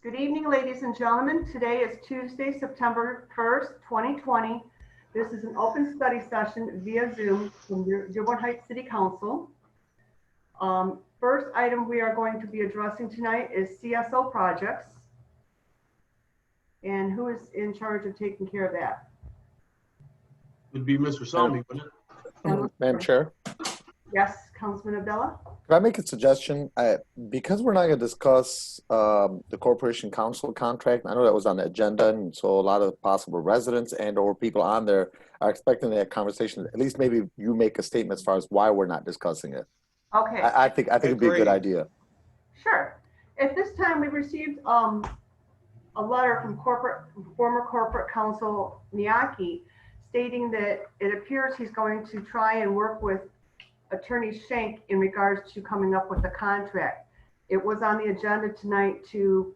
Good evening, ladies and gentlemen. Today is Tuesday, September 1st, 2020. This is an open study session via Zoom from Dearborn Heights City Council. First item we are going to be addressing tonight is CSO projects. And who is in charge of taking care of that? Would be Mr. Salmi, wouldn't it? Madam Chair, Yes, Councilman Abdullah? could I make a suggestion? Because we're not going to discuss the Corporation Counsel contract, I know that was on the agenda, and so a lot of possible residents and or people on there are expecting that conversation. At least maybe you make a statement as far as why we're not discussing it. Okay. I think it'd be a good idea. Sure. At this time, we received a letter from former corporate counsel Miyake stating that it appears he's going to try and work with Attorney Schenk in regards to coming up with a contract. It was on the agenda tonight to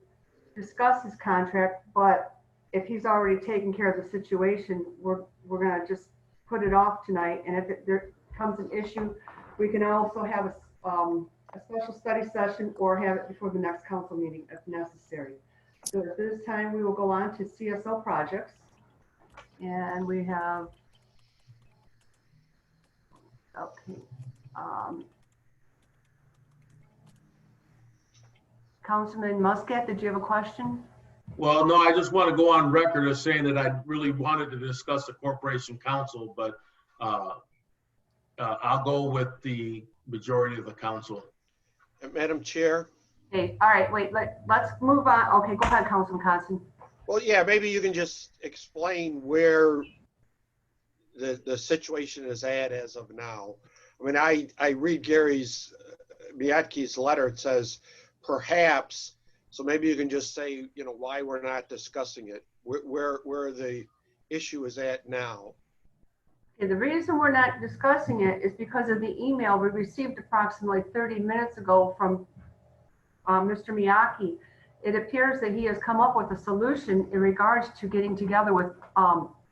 discuss his contract, but if he's already taken care of the situation, we're going to just put it off tonight. And if there comes an issue, we can also have a special study session or have it before the next council meeting if necessary. So at this time, we will go on to CSO projects. And we have, okay. Councilman Muscat, did you have a question? Well, no, I just want to go on record as saying that I really wanted to discuss the Corporation Counsel, but I'll go with the majority of the council. Madam Chair? Okay, all right, wait, let's move on. Okay, go ahead, Councilman Constant. Well, yeah, maybe you can just explain where the situation is at as of now. I mean, I read Gary's, Miyake's letter. It says, perhaps, so maybe you can just say, you know, why we're not discussing it, where the issue is at now. Okay, the reason we're not discussing it is because of the email we received approximately 30 minutes ago from Mr. Miyake. It appears that he has come up with a solution in regards to getting together with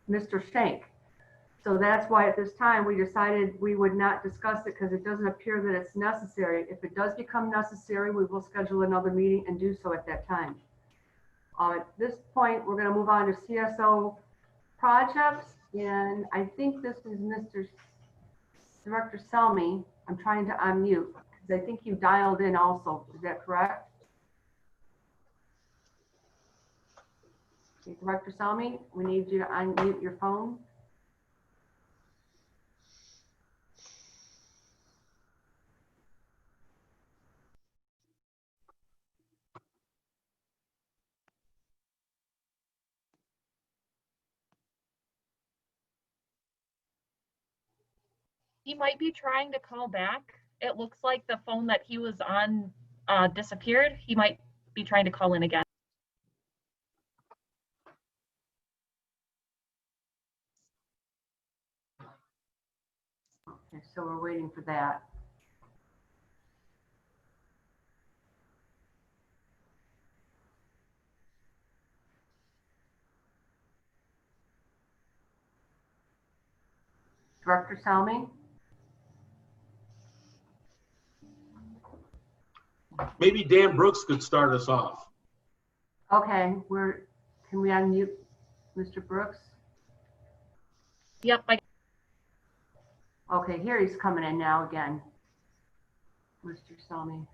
Mr. Schenk. So that's why at this time we decided we would not discuss it because it doesn't appear that it's necessary. If it does become necessary, we will schedule another meeting and do so at that time. At this point, we're going to move on to CSO projects. And I think this is Mr. Director Selmy. I'm trying to unmute because I think you dialed in also. Is that correct? Okay, Director Selmy, we need you to unmute your phone. He might be trying to call back. It looks like the phone that he was on disappeared. He might be trying to call in again. Okay, so we're waiting for that. Director Selmy? Maybe Dan Brooks could start us off. Okay, can we unmute Mr. Brooks? Yep. Okay, here he's coming in now again. Mr. Selmy.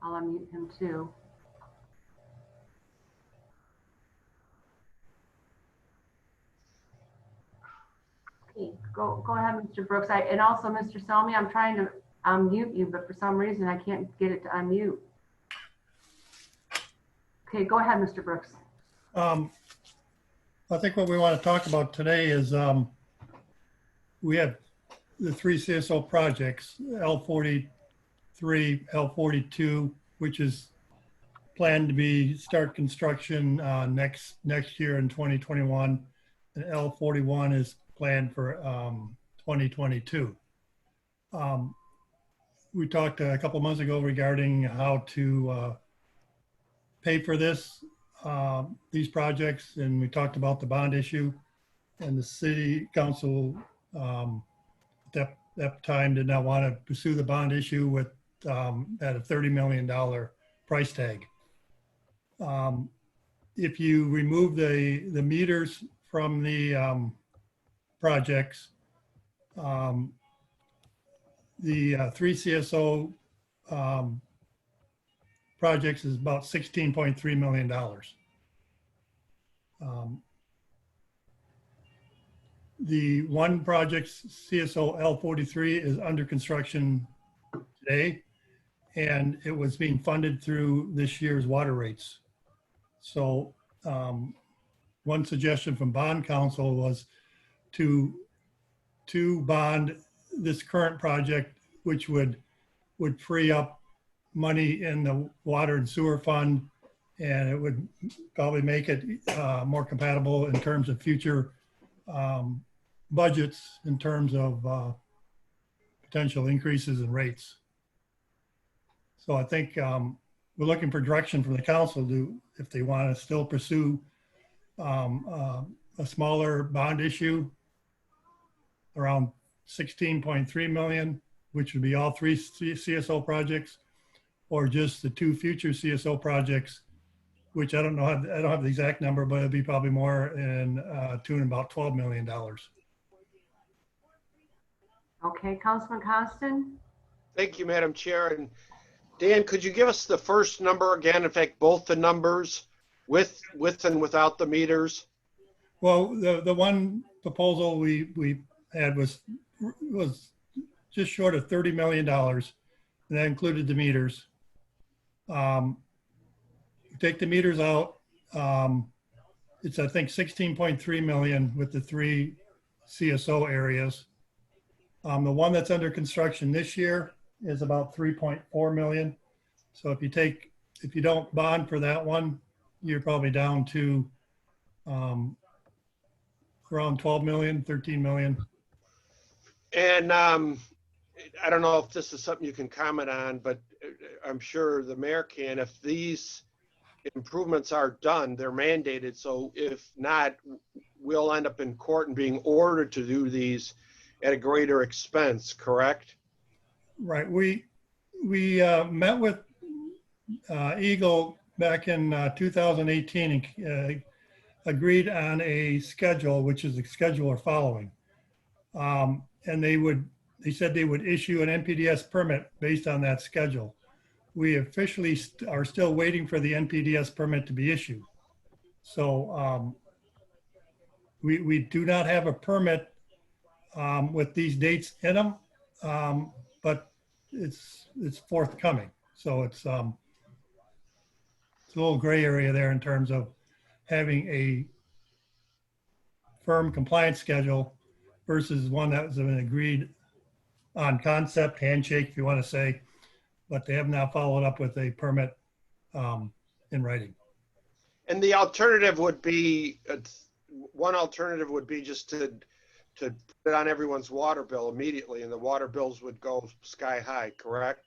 I'll unmute him too. Okay, go ahead, Mr. Brooks. And also, Mr. Selmy, I'm trying to unmute you, but for some reason I can't get it to unmute. Okay, go ahead, Mr. Brooks. I think what we want to talk about today is we have the 3 CSO projects, L43, L42, which is planned to start construction next year in 2021, and L41 is planned for 2022. We talked a couple months ago regarding how to pay for these projects, and we talked about the bond issue, and the city council at that time did not want to pursue the bond issue with at a $30 million price tag. If you remove the meters from the projects, the 3 CSO projects is about $16.3 million. The one project, CSO L43, is under construction today, and it was being funded through this year's water rates. So one suggestion from bond counsel was to bond this current project, which would free up money in the water and sewer fund, and it would probably make it more compatible in terms of future budgets, in terms of potential increases in rates. So I think we're looking for direction from the council to, if they want to still pursue a smaller bond issue around 16.3 million, which would be all 3 CSO projects, or just the 2 future CSO projects, which I don't know, I don't have the exact number, but it'd be probably more in tune about $12 million. Okay, Councilman Constant? Thank you, Madam Chair. And Dan, could you give us the first number again? In fact, both the numbers with and without the meters? Well, the one proposal we had was just short of $30 million, and that included the meters. Take the meters out, it's I think 16.3 million with the 3 CSO areas. The one that's under construction this year is about 3.4 million. So if you don't bond for that one, you're probably down to around 12 million, 13 million. And I don't know if this is something you can comment on, but I'm sure the mayor can. If these improvements are done, they're mandated. So if not, we'll end up in court and being ordered to do these at a greater expense, correct? Right. We met with Eagle back in 2018 and agreed on a schedule, which is the schedule we're following. And they said they would issue an NPDES permit based on that schedule. We officially are still waiting for the NPDES permit to be issued. So we do not have a permit with these dates in them, but it's forthcoming. So it's a little gray area there in terms of having a firm compliance schedule versus one that was an agreed on concept, handshake, if you want to say, but they have not followed up with a permit in writing. And the alternative would be, one alternative would be just to put it on everyone's water bill immediately, and the water bills would go sky high, correct?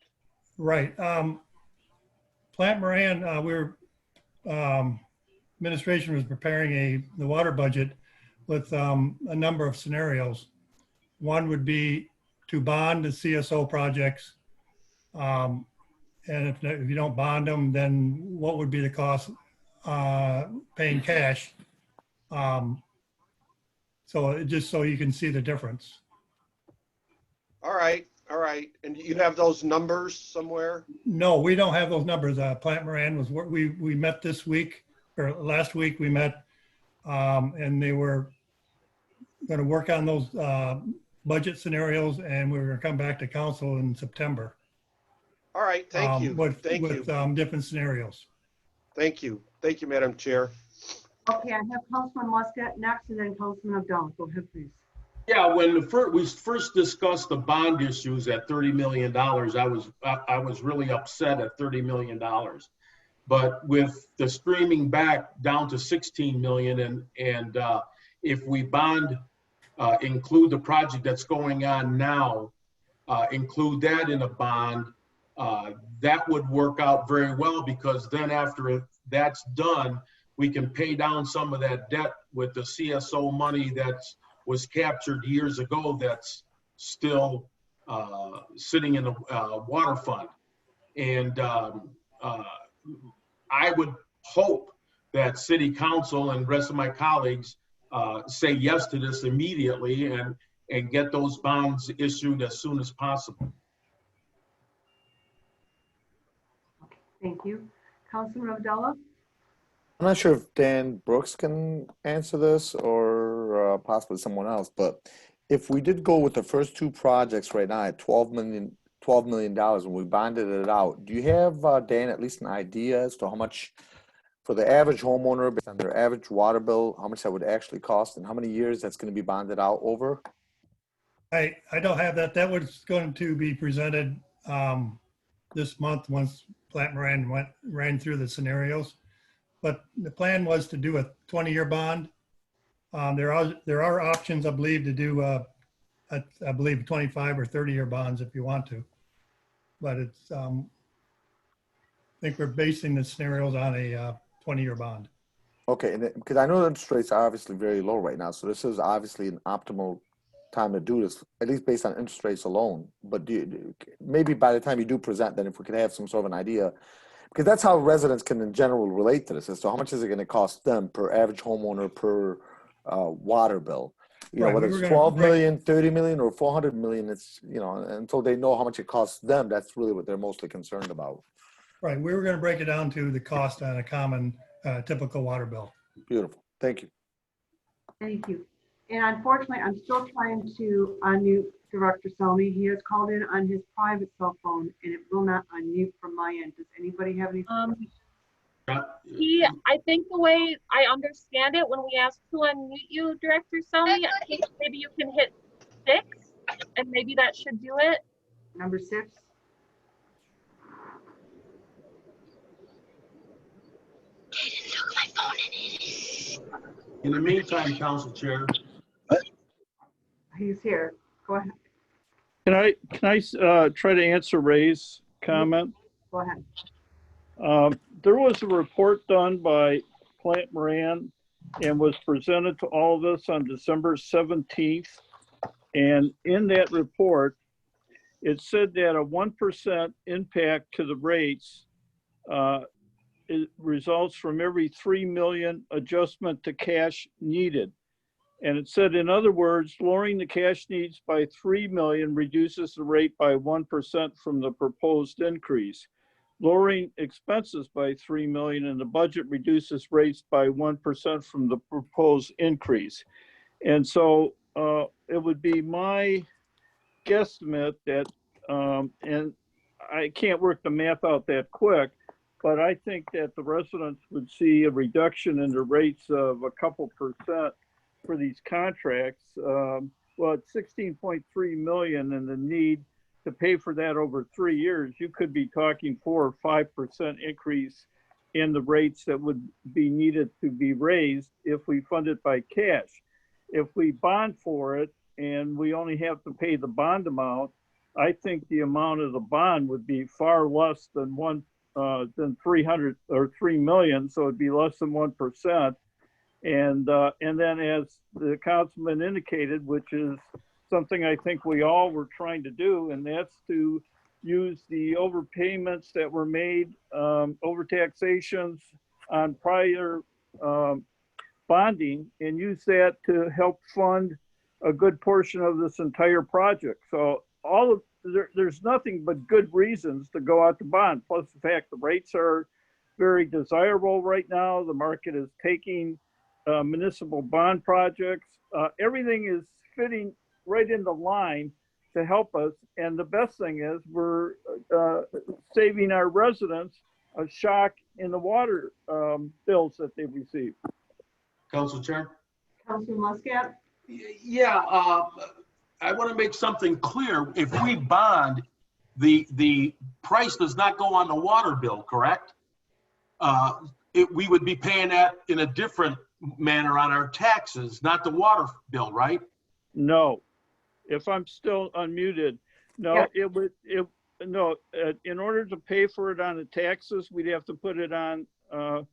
Right. Plant Moran, administration was preparing the water budget with a number of scenarios. One would be to bond the CSO projects. And if you don't bond them, then what would be the cost paying cash? So just so you can see the difference. All right. All right. And you have those numbers somewhere? No, we don't have those numbers. Plant Moran was, we met this week, or last week we met, and they were going to work on those budget scenarios, and we were going to come back to council in September. All right. Thank you. With different scenarios. Thank you. Thank you, Madam Chair. Okay, I have Councilman Muscat next, and then Councilman Abdullah. Go ahead, please. Yeah, when we first discussed the bond issues at $30 million, I was really upset at $30 million. But with the streaming back down to 16 million, and if we bond, include the project that's going on now, include that in a bond, that would work out very well, because then after that's done, we can pay down some of that debt with the CSO money that was captured years ago that's still sitting in the water fund. And I would hope that city council and the rest of my colleagues say yes to this immediately and get those bonds issued as soon as possible. Thank you. Councilman Abdullah? I'm not sure if Dan Brooks can answer this or possibly someone else, but if we did go with the first two projects right now at $12 million when we bonded it out, do you have, Dan, at least an idea as to how much for the average homeowner based on their average water bill, how much that would actually cost and how many years that's going to be bonded out over? I don't have that. That was going to be presented this month once Plant Moran ran through the scenarios. But the plan was to do a 20-year bond. There are options, I believe, to do I believe 25 or 30-year bonds if you want to. But it's I think we're basing the scenarios on a 20-year bond. Okay, and because I know the interest rates are obviously very low right now, so this is obviously an optimal time to do this, at least based on interest rates alone. But maybe by the time you do present, then if we could have some sort of an idea, because that's how residents can in general relate to this, as to how much is it going to cost them per average homeowner per water bill. You know, Right, whether it's 12 million, 30 million, or 400 million, it's, you know, until they know how much it costs them, that's really what they're mostly concerned about. Right, we were going to break it down to the cost on a common typical water bill. Beautiful, thank you. Thank you. And unfortunately, I'm still trying to unmute Director Selmy. He has called in on his private cell phone and it will not unmute from my end. Does anybody have any? I think the way I understand it, when we ask to unmute you, Director Selmy, I think maybe you can hit 6 and maybe that should do it. Number 6. In the meantime, Council Chair. He's here. Go ahead. Can I try to answer Ray's comment? Go ahead. There was a report done by Plant Moran and was presented to all of us on December 17th. And in that report, it said that a 1% impact to the rates it results from every 3 million adjustment to cash needed. And it said, in other words, lowering the cash needs by 3 million reduces the rate by 1% from the proposed increase. Lowering expenses by 3 million in the budget reduces rates by 1% from the proposed increase. And so it would be my guesstimate that, and I can't work the math out that quick, but I think that the residents would see a reduction in the rates of a couple percent for these contracts. Well, it's 16.3 million and the need to pay for that over 3 years, you could be talking 4 or 5% increase in the rates that would be needed to be raised if we fund it by cash. If we bond for it and we only have to pay the bond amount, I think the amount of the bond would be far less than 300 or 3 million, so it'd be less than 1%. And then, as the councilman indicated, which is something I think we all were trying to do, and that's to use the overpayments that were made, overtaxations on prior bonding, and use that to help fund a good portion of this entire project. So there's nothing but good reasons to go out to bond. Plus the fact the rates are very desirable right now. The market is taking municipal bond projects. Everything is fitting right in the line to help us. And the best thing is we're saving our residents a shock in the water bills that they receive. Council Chair? Councilman Muscat? Yeah, I want to make something clear. If we bond, the price does not go on the water bill, correct? We would be paying that in a different manner on our taxes, not the water bill, right? No, if I'm still unmuted, no, Yeah. it would, in order to pay for it on the taxes, we'd have to put it on the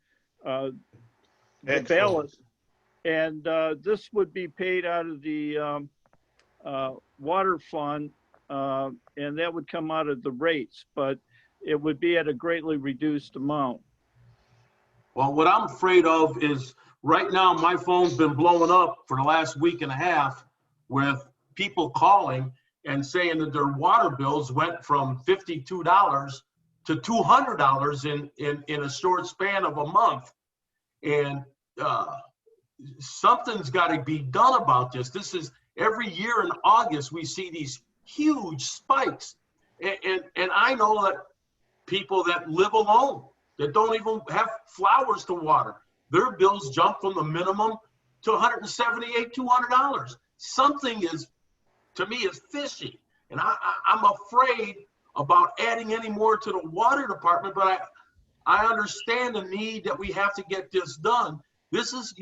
ballot. And this would be paid out of the water fund, and that would come out of the rates, but it would be at a greatly reduced amount. Well, what I'm afraid of is right now my phone's been blowing up for the last week and a half with people calling and saying that their water bills went from $52 to $200 in a short span of a month. And something's got to be done about this. This is every year in August, we see these huge spikes. And I know that people that live alone, that don't even have flowers to water, their bills jump from the minimum to $178, $200. Something is, to me, is fishy. And I'm afraid about adding any more to the water department, but I understand the need that we have to get this done. This is,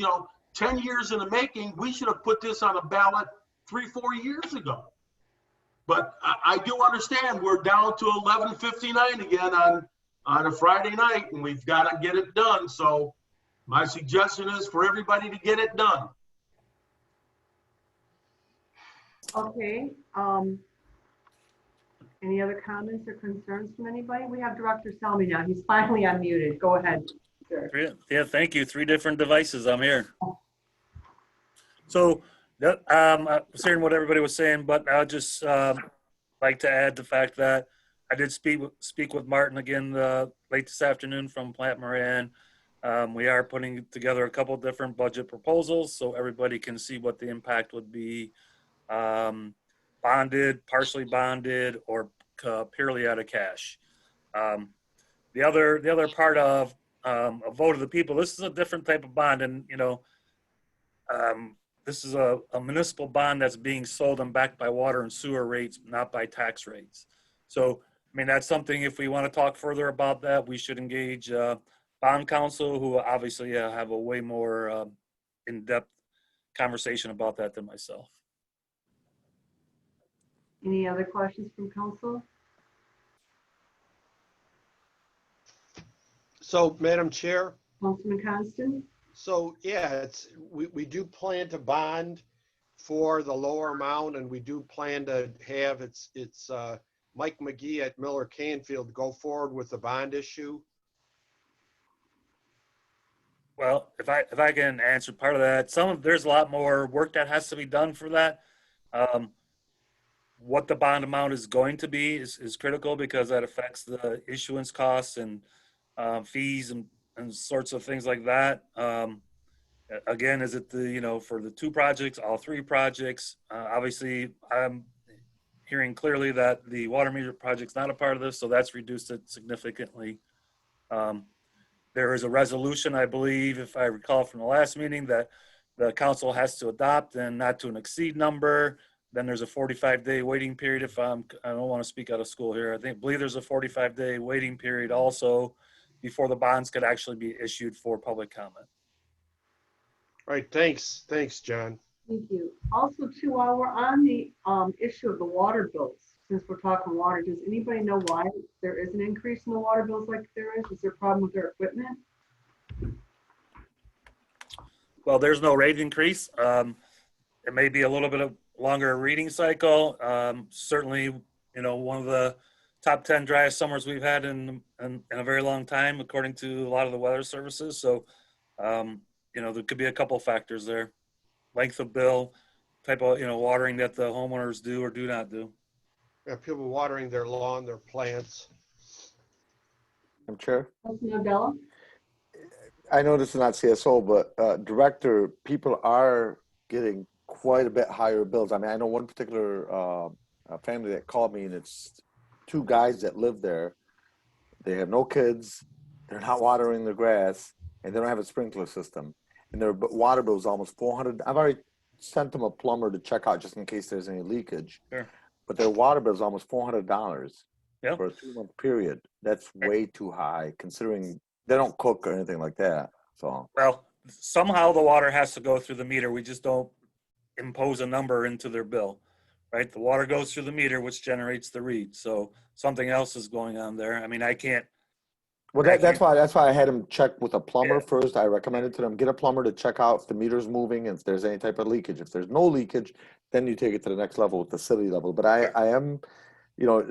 10 years in the making. We should have put this on a ballot 3-4 years ago. But I do understand we're down to 11:59 again on a Friday night, and we've got to get it done. So my suggestion is for everybody to get it done. Okay. Any other comments or concerns from anybody? We have Director Selmy now. He's finally unmuted. Go ahead, sir. Yeah, thank you. 3 different devices. I'm here. So I was hearing what everybody was saying, but I'll just like to add the fact that I did speak with Martin again late this afternoon from Plant Moran. We are putting together a couple of different budget proposals so everybody can see what the impact would be. Bonded, partially bonded, or purely out of cash. The other part of a vote of the people, this is a different type of bond, and this is a municipal bond that's being sold and backed by water and sewer rates, not by tax rates. So, I mean, that's something, if we want to talk further about that, we should engage bond counsel, who obviously have a way more in-depth conversation about that than myself. Any other questions from council? So, Madam Chair, Councilman Constant? so yeah, we do plan to bond for the lower amount, and we do plan to have it's Mike McGee at Miller Canfield go forward with the bond issue. Well, if I can answer part of that, there's a lot more work that has to be done for that. What the bond amount is going to be is critical, because that affects the issuance costs and fees and sorts of things like that. Again, is it for the 2 projects, all 3 projects? Obviously, I'm hearing clearly that the water meter project's not a part of this, so that's reduced it significantly. There is a resolution, I believe, if I recall from the last meeting, that the council has to adopt, and not to an exceed number. Then there's a 45-day waiting period. I don't want to speak out of school here. I believe there's a 45-day waiting period also before the bonds could actually be issued for public comment. All right, thanks, John. Thank you. Also, too, while we're on the issue of the water bills, since we're talking water, does anybody know why there is an increase in the water bills like there is? Is there a problem with their equipment? Well, there's no rate increase. It may be a little bit of longer reading cycle. Certainly, one of the top 10 driest summers we've had in a very long time, according to a lot of the weather services. So, there could be a couple factors there. Length of bill, type of, watering that the homeowners do or do not do. Yeah, people watering their lawn, their plants. Madam Chair, Councilman Abdullah? I know this is not CSO, but Director, people are getting quite a bit higher bills. I mean, I know one particular family that called me, and it's 2 guys that live there. They have no kids. They're not watering the grass, and they don't have a sprinkler system. And their water bill is almost $400. I've already sent them a plumber to check out just in case there's any leakage. Sure. But their water bill is almost $400 Yep. for a 2-month period. That's way too high, considering they don't cook or anything like that. So, Well, somehow the water has to go through the meter. We just don't impose a number into their bill, right? The water goes through the meter, which generates the read. So something else is going on there. I mean, I can't. well, that's why I had them check with a plumber Yeah. first. I recommended to them, get a plumber to check out if the meter's moving and if there's any type of leakage. If there's no leakage, then you take it to the next level with the city level. But I am,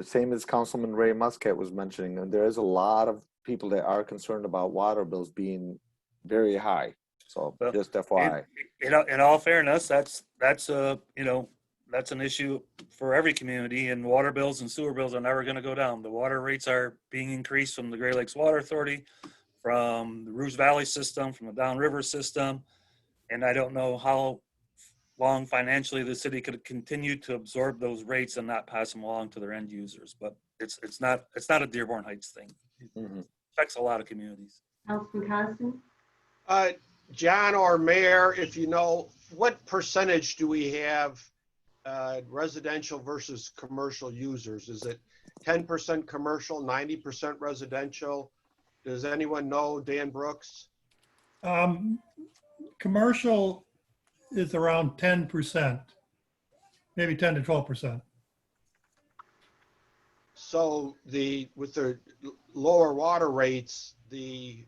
same as Councilman Ray Muscat was mentioning, and there is a lot of people that are concerned about water bills being very high. So Well, just FYI. In all fairness, that's a, you know, that's an issue for every community, and water bills and sewer bills are never going to go down. The water rates are being increased from the Great Lakes Water Authority, from the Rouge Valley system, from the downriver system. And I don't know how long financially the city could continue to absorb those rates and not pass them along to their end users. But it's not a Dearborn Heights thing. It Mhm. affects a lot of communities. Councilman Constant? John or Mayor, if you know, what percentage do we have residential versus commercial users? Is it 10% commercial, 90% residential? Does anyone know, Dan Brooks? Commercial is around 10%, maybe 10 to 12%. So with the lower water rates, the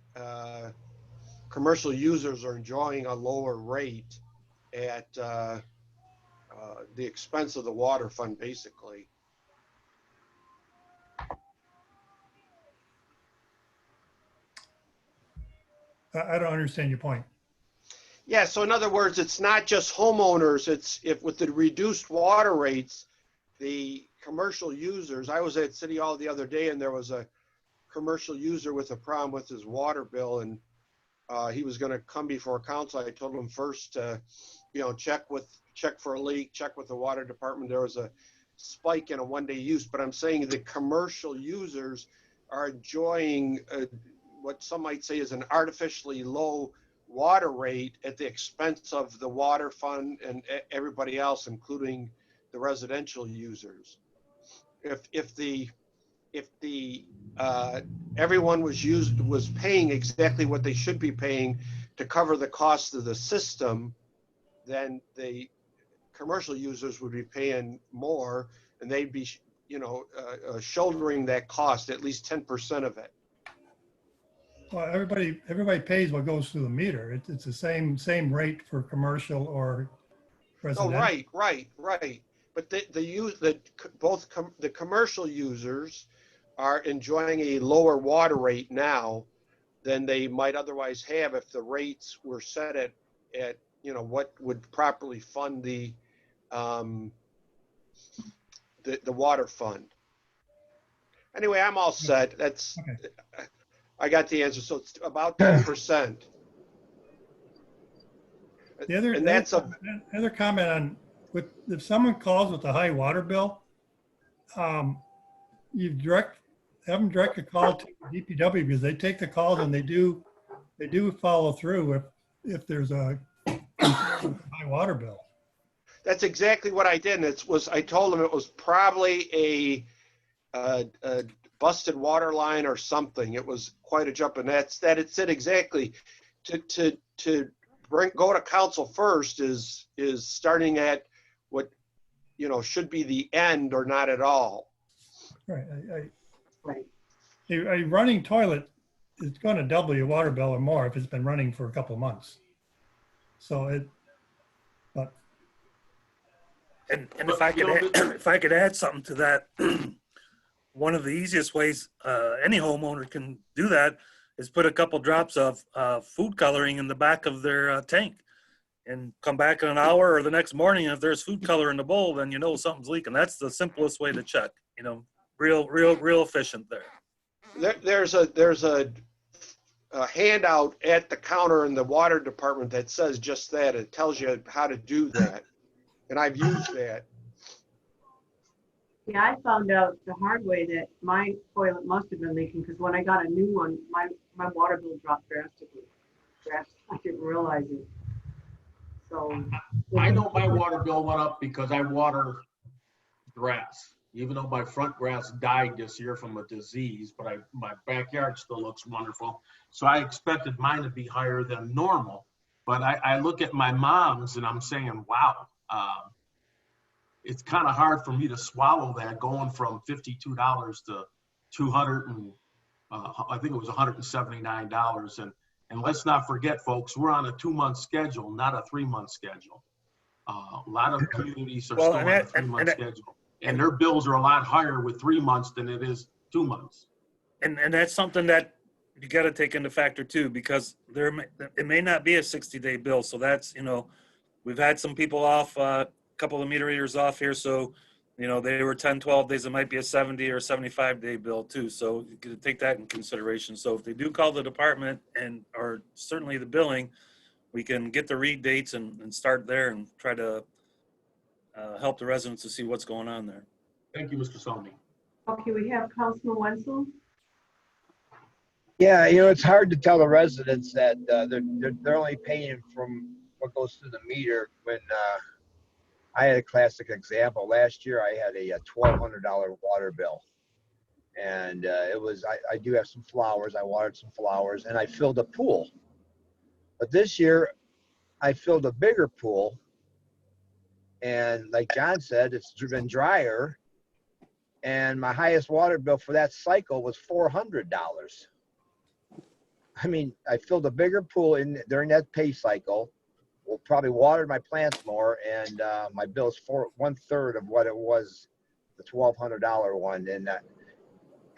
commercial users are enjoying a lower rate at the expense of the water fund, basically. I don't understand your point. Yeah, so in other words, it's not just homeowners, it's if with the reduced water rates, the commercial users, I was at City Hall the other day and there was a commercial user with a problem with his water bill, and he was gonna come before council. I told him first to, check for a leak, check with the water department. There was a spike in a one-day use, but I'm saying the commercial users are enjoying what some might say is an artificially low water rate at the expense of the water fund and everybody else, including the residential users. If the everyone was paying exactly what they should be paying to cover the cost of the system, then the commercial users would be paying more, and they'd be shouldering that cost, at least 10% of it. Well, everybody pays what goes through the meter. It's the same rate for commercial or residential. Oh, right. But the commercial users are enjoying a lower water rate now than they might otherwise have if the rates were set at what would properly fund the water fund. Anyway, I'm all set. That's Okay. I got the answer. So it's about 10%. The other comment on if someone calls with a high water bill, you have them direct a call to DPW, because they take the calls and they do follow through if there's a high water bill. That's exactly what I did. And I told them it was probably a busted water line or something. It was quite a jump, and that it said exactly to go to council first is starting at what should be the end or not at all. Right. A running toilet is going to double your water bill or more if it's been running for a couple of months. So And if I could add something to that, one of the easiest ways any homeowner can do that is put a couple drops of food coloring in the back of their tank, and come back in an hour or the next morning. And if there's food color in the bowl, then something's leaking. That's the simplest way to check. Real efficient there. There's a handout at the counter in the water department that says just that. It tells you how to do that, and I've used that. Yeah, I found out the hard way that my toilet must have been leaking, because when I got a new one, my water bill dropped drastically. I didn't realize it. So I know my water bill went up because I water grass, even though my front grass died this year from a disease, but my backyard still looks wonderful. So I expected mine to be higher than normal. But I look at my mom's and I'm saying, wow, it's kind of hard for me to swallow that, going from $52 to $200 and I think it was $179. And let's not forget, folks, we're on a 2-month schedule, not a 3-month schedule. A lot of communities are still on a 3-month schedule, and their bills are a lot higher with 3 months than it is 2 months. And that's something that you got to take into factor too, because it may not be a 60-day bill. So that's, we've had some people off, a couple of meter readers off here. So, they were 10, 12 days. It might be a 70 or 75-day bill too. So you can take that in consideration. So if they do call the department or certainly the billing, we can get the read dates and start there and try to help the residents to see what's going on there. Thank you, Mr. Salmi. Okay, we have Councilman Wenzel. Yeah, it's hard to tell the residents that they're only paying from what goes through the meter. When I had a classic example last year, I had a $1,200 water bill, and it was I do have some flowers. I watered some flowers, and I filled a pool. But this year, I filled a bigger pool, and like John said, it's been drier, and my highest water bill for that cycle was $400. I mean, I filled a bigger pool during that pay cycle. Well, probably watered my plants more, and my bill is 1/3 of what it was, the $1,200 one,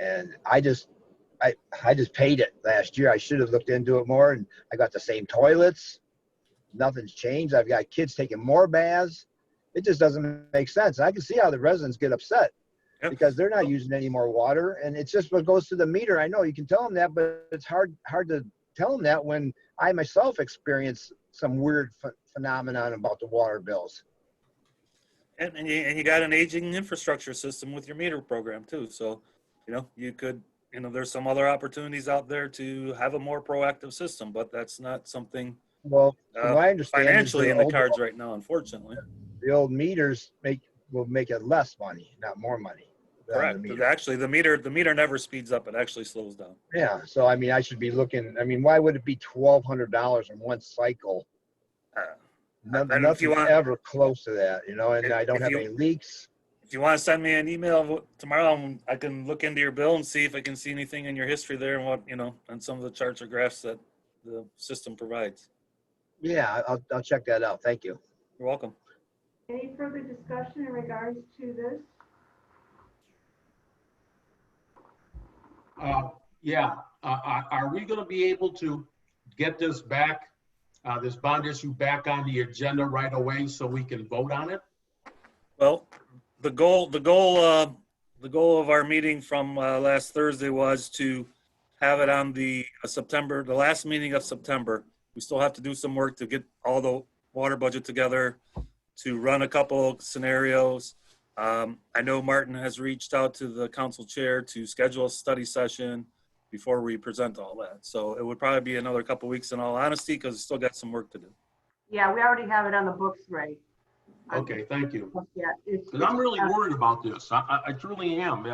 and I just paid it last year. I should have looked into it more, and I got the same toilets. Nothing's changed. I've got kids taking more baths. It just doesn't make sense. I can see how the residents get upset. Yep. Because they're not using any more water, and it's just what goes to the meter. I know you can tell them that, but it's hard to tell them that when I myself experience some weird phenomenon about the water bills. And you got an aging infrastructure system with your meter program too. So, you could, there's some other opportunities out there to have a more proactive system, but that's not something Well, from what I understand, financially in the cards right now, unfortunately. The old meters will make it less money, not more money. Correct. Actually, the meter never speeds up. It actually slows down. Yeah. So, I mean, I should be looking, why would it be $1,200 in one cycle? Nothing ever close to that, and I don't have any leaks. If you want to send me an email tomorrow, I can look into your bill and see if I can see anything in your history there and what, and some of the charts or graphs that the system provides. Yeah, I'll check that out. Thank you. You're welcome. Any further discussion in regards to this? Are we going to be able to get this back, this bond issue back on the agenda right away so we can vote on it? Well, the goal of our meeting from last Thursday was to have it on the last meeting of September. We still have to do some work to get all the water budget together, to run a couple scenarios. I know Martin has reached out to the council chair to schedule a study session before we present all that. So it would probably be another couple weeks in all honesty, because we still got some work to do. Yeah, we already have it on the books, Ray. Okay, thank you. Yeah, Because I'm really worried about this. I truly am.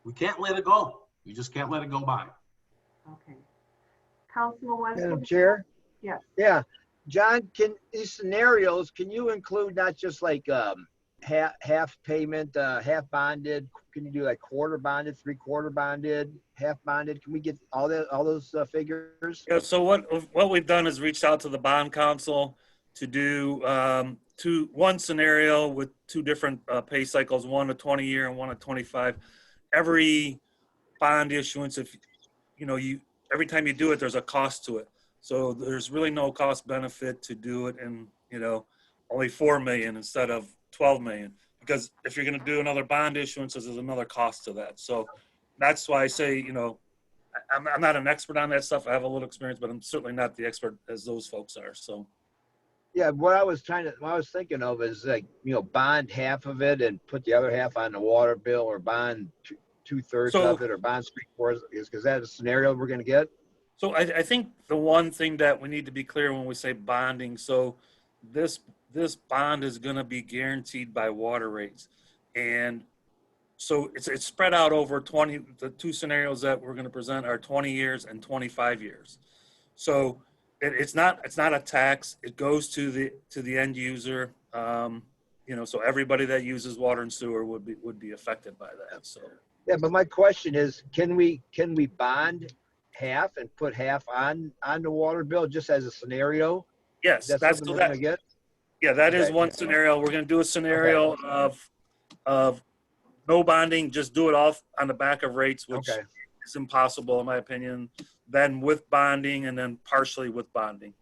We can't let it go. We just can't let it go by. Okay. Councilman Wenzel? Madam Chair? Yes. Yeah. John, these scenarios, can you include not just like half payment, half bonded? Can you do like quarter bonded, 3/4 bonded, half bonded? Can we get all those figures? Yeah, so what we've done is reached out to the bond council to do one scenario with two different pay cycles, one a 20-year and one a 25. Every bond issuance, every time you do it, there's a cost to it. So there's really no cost benefit to do it in, only 4 million instead of 12 million. Because if you're going to do another bond issuance, there's another cost to that. So that's why I say, I'm not an expert on that stuff. I have a little experience, but I'm certainly not the expert as those folks are. So. Yeah, what I was thinking of is like, bond half of it and put the other half on the water bill, or bond 2/3 of it, or bond 3/4. Is that a scenario we're going to get? So I think the one thing that we need to be clear when we say bonding, so this bond is going to be guaranteed by water rates. And so it's spread out over 20, the two scenarios that we're going to present are 20 years and 25 years. So it's not a tax. It goes to the end user. So everybody that uses water and sewer would be affected by that. So. Yeah, but my question is, can we bond half and put half on the water bill just as a scenario? Yes, that's something we're gonna get. Yeah, that is one scenario. We're going to do a scenario of no bonding, just do it off on the back of rates, which is is impossible, in my opinion, then with bonding and then partially with bonding.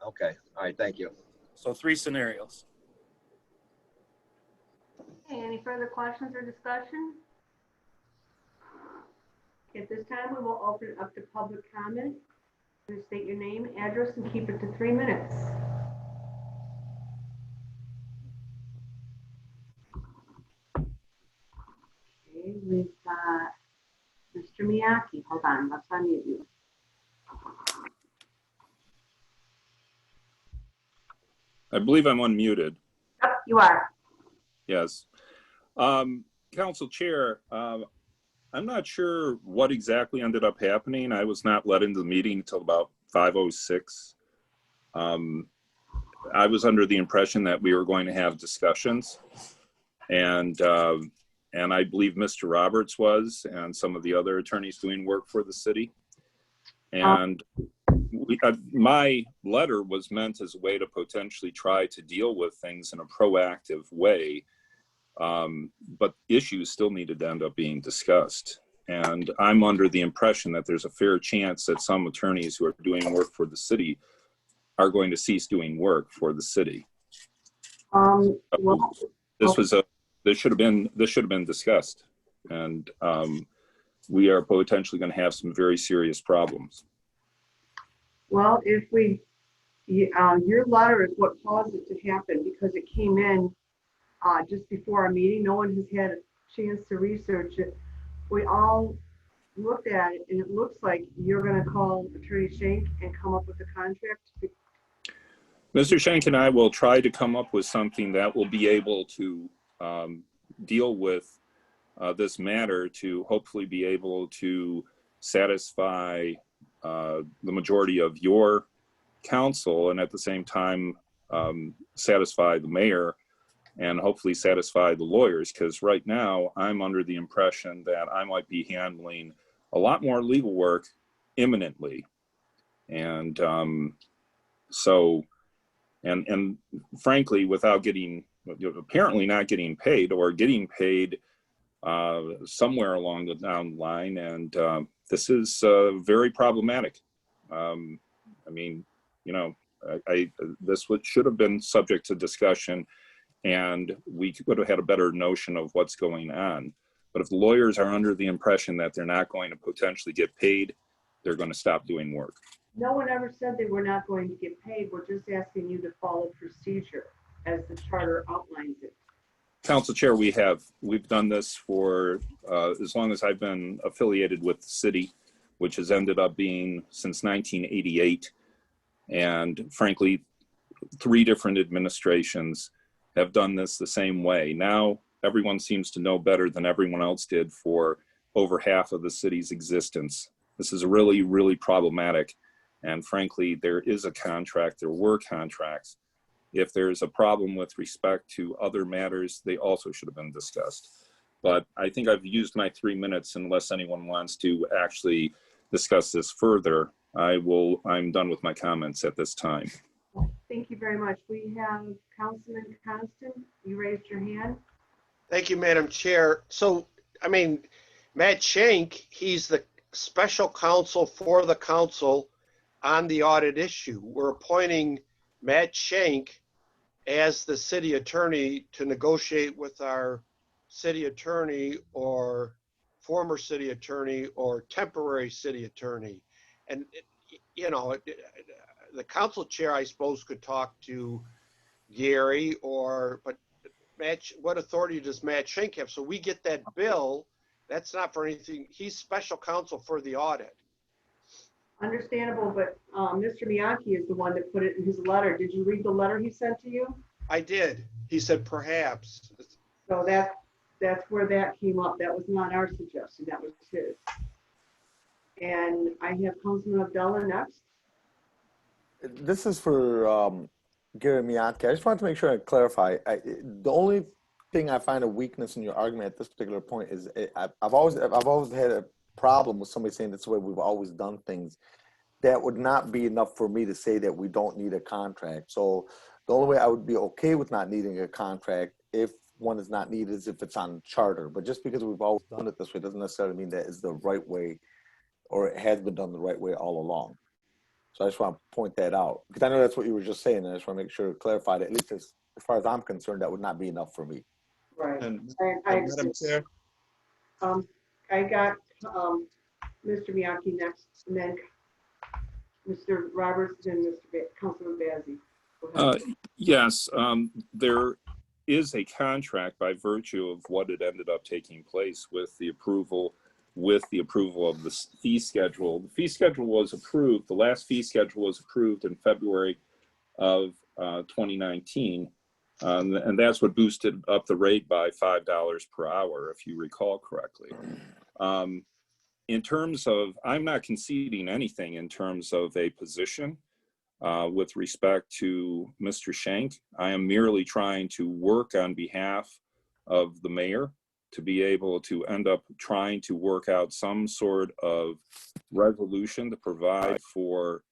Okay, all right, thank you. So 3 scenarios. Okay, any further questions or discussion? At this time, we will open it up to public comment. Please state your name, address, and keep it to 3 minutes. Okay, we've got Mr. Miyake. Hold on, let's unmute you. I believe I'm unmuted. Yep, you are. Yes. Council Chair, I'm not sure what exactly ended up happening. I was not let into the meeting until about 5:06. I was under the impression that we were going to have discussions, and I believe Mr. Roberts was, and some of the other attorneys doing work for the city. And my letter was meant as a way to potentially try to deal with things in a proactive way, but issues still needed to end up being discussed. And I'm under the impression that there's a fair chance that some attorneys who are doing work for the city are going to cease doing work for the city. Well, This should have been discussed, and we are potentially going to have some very serious problems. well, if we, your letter is what caused it to happen because it came in just before our meeting. No one has had a chance to research it. We all looked at it, and it looks like you're going to call Attorney Schenk and come up with a contract. Mr. Schenk and I will try to come up with something that will be able to deal with this matter to hopefully be able to satisfy the majority of your council, and at the same time satisfy the mayor and hopefully satisfy the lawyers, because right now I'm under the impression that I might be handling a lot more legal work imminently. And and frankly, without getting, apparently not getting paid, or getting paid somewhere along the down line. And this is very problematic. I mean, you know, this should have been subject to discussion, and we would have had a better notion of what's going on. But if the lawyers are under the impression that they're not going to potentially get paid, they're going to stop doing work. No one ever said they were not going to get paid. We're just asking you to follow procedure as the charter outlines it. Council Chair, we've done this for as long as I've been affiliated with the city, which has ended up being since 1988. And frankly, 3 different administrations have done this the same way. Now, everyone seems to know better than everyone else did for over half of the city's existence. This is really, really problematic. And frankly, there is a contract, there were contracts. If there's a problem with respect to other matters, they also should have been discussed. But I think I've used my 3 minutes. Unless anyone wants to actually discuss this further, I'm done with my comments at this time. Thank you very much. We have Councilman Constant. You raised your hand. Thank you, Madam Chair. So, I mean, Matt Schenk, he's the special counsel for the council on the audit issue. We're appointing Matt Schenk as the city attorney to negotiate with our city attorney or former city attorney or temporary city attorney. And, you know, the council chair, I suppose, could talk to Gary but what authority does Matt Schenk have? So we get that bill, that's not for anything. He's special counsel for the audit. Understandable, but Mr. Miyake is the one that put it in his letter. Did you read the letter he sent to you? I did. He said perhaps. So that's where that came up. That was not our suggestion. That was his. And I have Councilman Abdullah next. This is for Gary Miyake. I just wanted to make sure I clarify. The only thing I find a weakness in your argument at this particular point is I've always had a problem with somebody saying that's the way we've always done things. That would not be enough for me to say that we don't need a contract. So the only way I would be okay with not needing a contract if one is not needed is if it's on charter. But just because we've always done it this way doesn't necessarily mean that is the right way, or it has been done the right way all along. So I just want to point that out, because I know that's what you were just saying, and I just want to make sure to clarify that, at least as far as I'm concerned, that would not be enough for me. Right. And I Madam agree. Chair, I got Mr. Miyake next, and then Mr. Roberts, and Councilman Bazey. Go ahead. yes, there is a contract by virtue of what had ended up taking place with the approval of the fee schedule. The fee schedule was approved. The last fee schedule was approved in February of 2019. And that's what boosted up the rate by $5 per hour, if you recall correctly. In terms of, I'm not conceding anything in terms of a position with respect to Mr. Schenk. I am merely trying to work on behalf of the mayor to be able to end up trying to work out some sort of resolution to provide for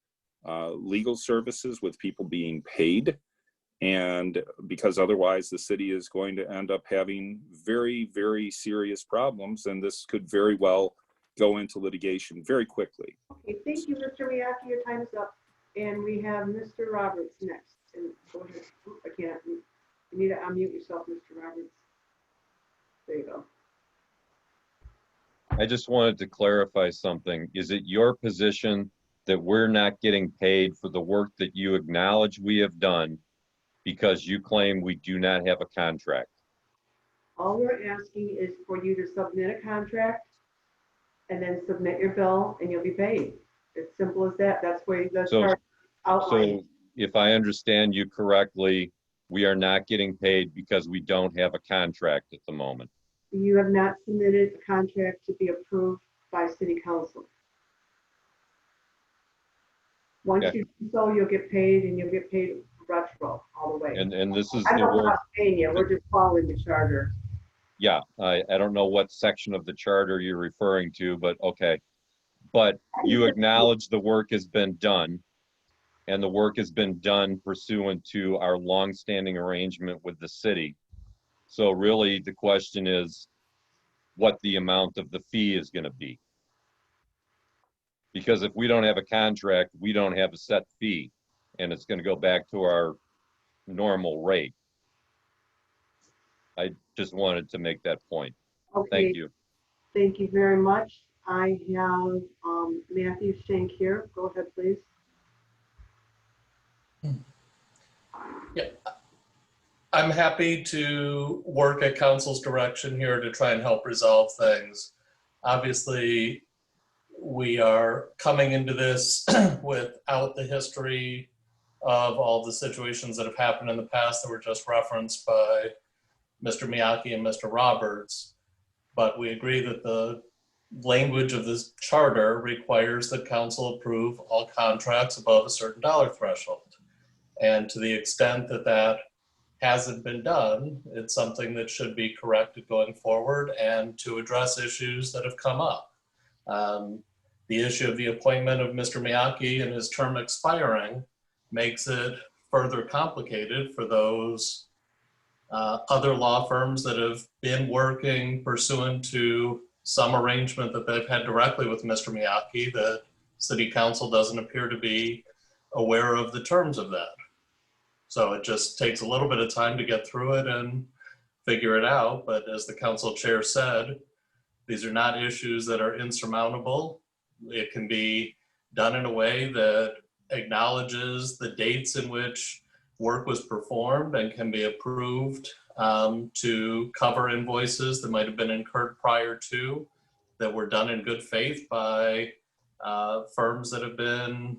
legal services with people being paid. And because otherwise the city is going to end up having very, very serious problems, and this could very well go into litigation very quickly. Okay, thank you, Mr. Miyake. Your time is up. And we have Mr. Roberts next. And go ahead. I can't. You need to unmute yourself, Mr. Roberts. There you go. I just wanted to clarify something. Is it your position that we're not getting paid for the work that you acknowledge we have done because you claim we do not have a contract? All we're asking is for you to submit a contract and then submit your bill and you'll be paid. It's simple as that. That's where the chart outlines. So if I understand you correctly, we are not getting paid because we don't have a contract at the moment. You have not submitted a contract to be approved by City Council. Once Okay. you do so, you'll get paid, and you'll get paid retro all the way. And this is I the don't know work. about paying you. We're just following the charter. Yeah, I don't know what section of the charter you're referring to, but okay. But you acknowledge the work has been done, and the work has been done pursuant to our longstanding arrangement with the city. So really the question is what the amount of the fee is going to be. Because if we don't have a contract, we don't have a set fee, and it's going to go back to our normal rate. I just wanted to make that point. Okay. Thank you. Thank you very much. I have Matthew Schenk here. Go ahead, please. Yeah, I'm happy to work at council's direction here to try and help resolve things. Obviously, we are coming into this without the history of all the situations that have happened in the past that were just referenced by Mr. Miyake and Mr. Roberts. But we agree that the language of this charter requires that council approve all contracts above a certain dollar threshold. And to the extent that that hasn't been done, it's something that should be corrected going forward and to address issues that have come up. The issue of the appointment of Mr. Miyake and his term expiring makes it further complicated for those other law firms that have been working pursuant to some arrangement that they've had directly with Mr. Miyake that City Council doesn't appear to be aware of the terms of that. So it just takes a little bit of time to get through it and figure it out. But as the council chair said, these are not issues that are insurmountable. It can be done in a way that acknowledges the dates in which work was performed and can be approved to cover invoices that might have been incurred prior to, that were done in good faith by firms that have been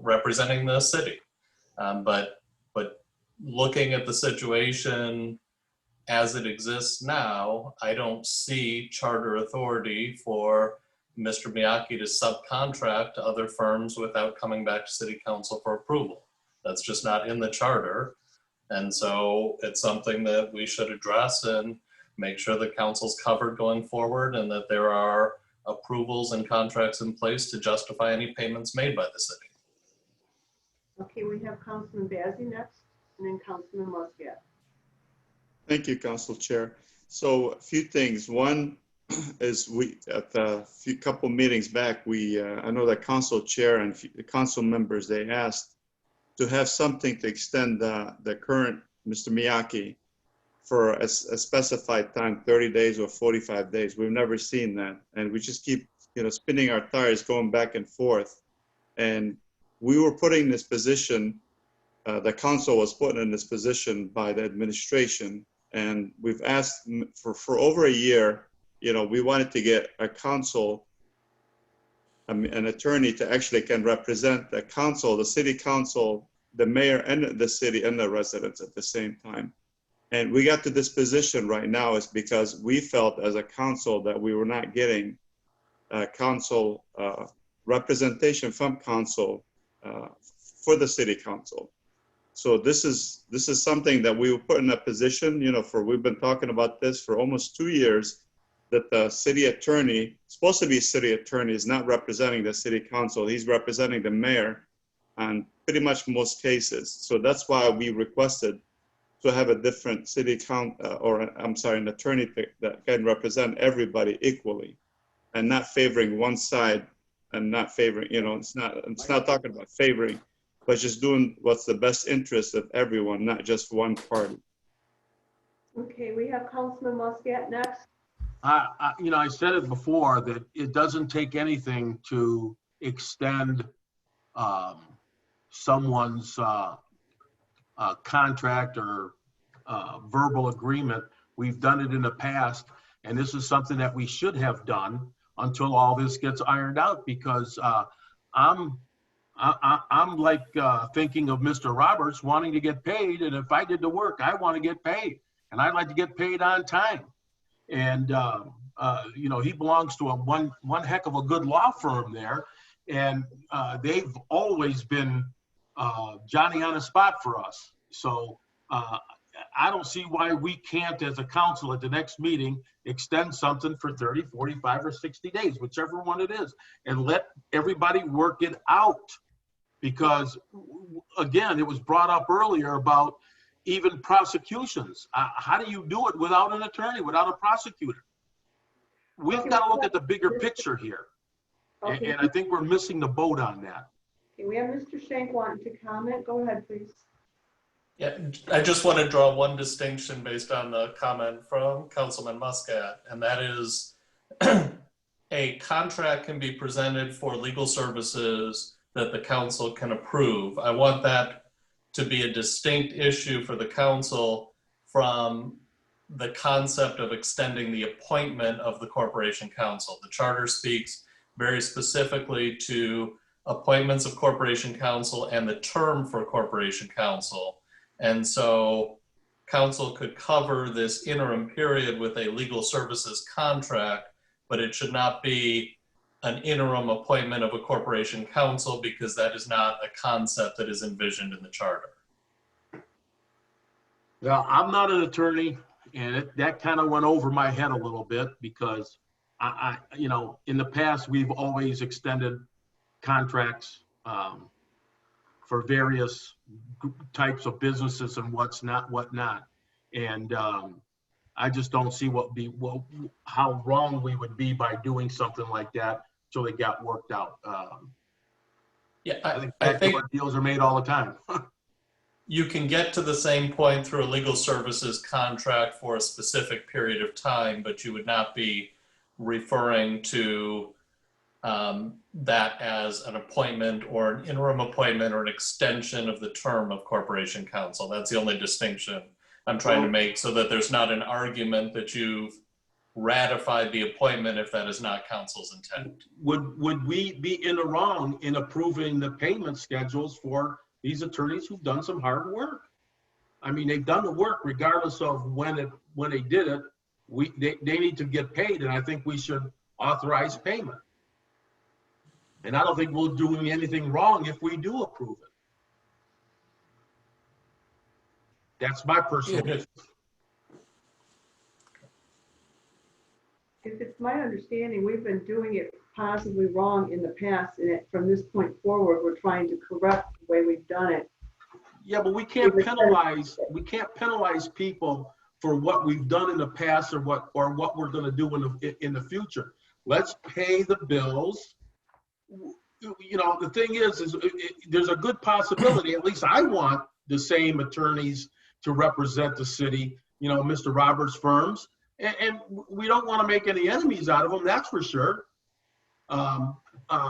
representing the city. But looking at the situation as it exists now, I don't see charter authority for Mr. Miyake to subcontract to other firms without coming back to City Council for approval. That's just not in the charter. And so it's something that we should address and make sure the council's covered going forward and that there are approvals and contracts in place to justify any payments made by the city. Okay, we have Councilman Bazey next, and then Councilman Muscat. Thank you, Council Chair. So a few things. One is we, at a few couple meetings back, I know that Council Chair and the council members, they asked to have something to extend the current Mr. Miyake for a specified time, 30 days or 45 days. We've never seen that. And we just keep, spinning our tires, going back and forth. And we were put in this position, the council was put in this position by the administration. And we've asked for over a year, we wanted to get a council, an attorney to actually can represent the council, the city council, the mayor and the city and the residents at the same time. And we got to this position right now is because we felt as a council that we were not getting council representation from council for the city council. So this is something that we were put in a position, we've been talking about this for almost 2 years, that the city attorney, supposed to be city attorney, is not representing the city council. He's representing the mayor on pretty much most cases. So that's why we requested to have a different city an attorney that can represent everybody equally and not favoring one side and not favoring, it's not talking about favoring, but just doing what's the best interest of everyone, not just one party. Okay, we have Councilman Muscat next. I said it before that it doesn't take anything to extend someone's contract or verbal agreement. We've done it in the past, and this is something that we should have done until all this gets ironed out, because I'm like thinking of Mr. Roberts wanting to get paid, and if I did the work, I want to get paid, and I'd like to get paid on time. And he belongs to one heck of a good law firm there, and they've always been Johnny on the spot for us. So I don't see why we can't, as a council, at the next meeting, extend something for 30, 45, or 60 days, whichever one it is, and let everybody work it out. Because, again, it was brought up earlier about even prosecutions. How do you do it without an attorney, without a prosecutor? We've got to look at the bigger picture here. Okay. And I think we're missing the boat on that. Okay, we have Mr. Shank wanting to comment. Go ahead, please. Yeah, I just want to draw one distinction based on the comment from Councilman Muscat, and that is a contract can be presented for legal services that the council can approve. I want that to be a distinct issue for the council from the concept of extending the appointment of the corporation council. The charter speaks very specifically to appointments of corporation council and the term for corporation council. And so council could cover this interim period with a legal services contract, but it should not be an interim appointment of a corporation council, because that is not a concept that is envisioned in the charter. Well, I'm not an attorney, and that kind of went over my head a little bit, because I in the past, we've always extended contracts for various types of businesses and whatnot. And I just don't see how wrong we would be by doing something like that till it got worked out. I think deals are made all the time. You can get to the same point through a legal services contract for a specific period of time, but you would not be referring to that as an appointment or an interim appointment or an extension of the term of corporation council. That's the only distinction I'm trying to make, so that there's not an argument that you've ratified the appointment if that is not council's intent. Would we be in the wrong in approving the payment schedules for these attorneys who've done some hard work? I mean, they've done the work regardless of when they did it. They need to get paid, and I think we should authorize payment. And I don't think we're doing anything wrong if we do approve it. That's my personal view. If it's my understanding, we've been doing it possibly wrong in the past, and from this point forward, we're trying to correct the way we've done it. Yeah, but we can't penalize people for what we've done in the past or what we're going to do in the future. Let's pay the bills. You know, the thing is there's a good possibility, at least I want the same attorneys to represent the city, you know, Mr. Roberts' firms, and we don't want to make any enemies out of them, that's for sure.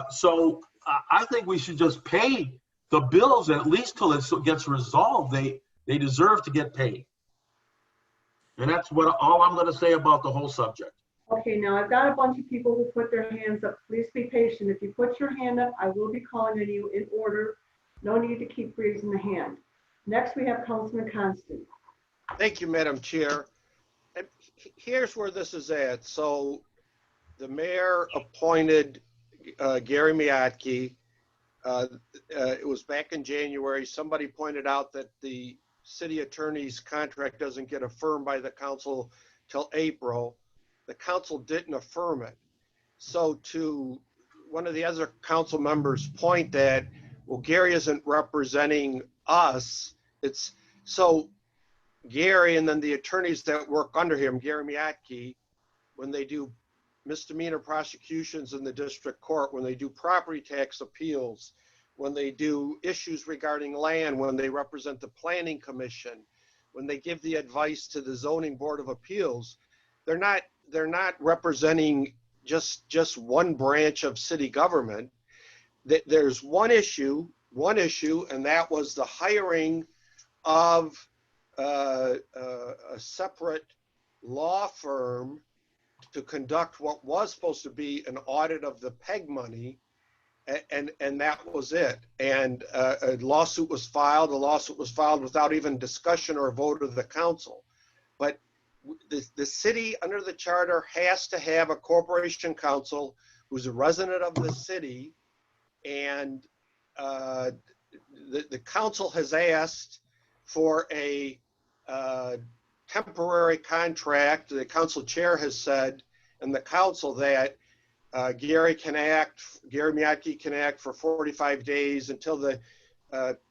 So I think we should just pay the bills at least till it gets resolved. They deserve to get paid. And that's all I'm going to say about the whole subject. Okay, now I've got a bunch of people who put their hands up. Please be patient. If you put your hand up, I will be calling on you in order. No need to keep raising the hand. Next, we have Councilman Constant. Thank you, Madam Chair. And here's where this is at. So the mayor appointed Gary Miotke. It was back in January. Somebody pointed out that the city attorney's contract doesn't get affirmed by the council till April. The council didn't affirm it. So to one of the other council members' point that, well, Gary isn't representing us. It's so Gary and then the attorneys that work under him, Gary Miotke, when they do misdemeanor prosecutions in the district court, when they do property tax appeals, when they do issues regarding land, when they represent the planning commission, when they give the advice to the zoning board of appeals, they're not representing just one branch of city government. There's one issue, and that was the hiring of a separate law firm to conduct what was supposed to be an audit of the PEG money, and that was it. And a lawsuit was filed. The lawsuit was filed without even discussion or a vote of the council. But the city under the charter has to have a corporation counsel who's a resident of the city, and the council has asked for a temporary contract. The council chair has said in the council that Gary Miotke can act for 45 days until the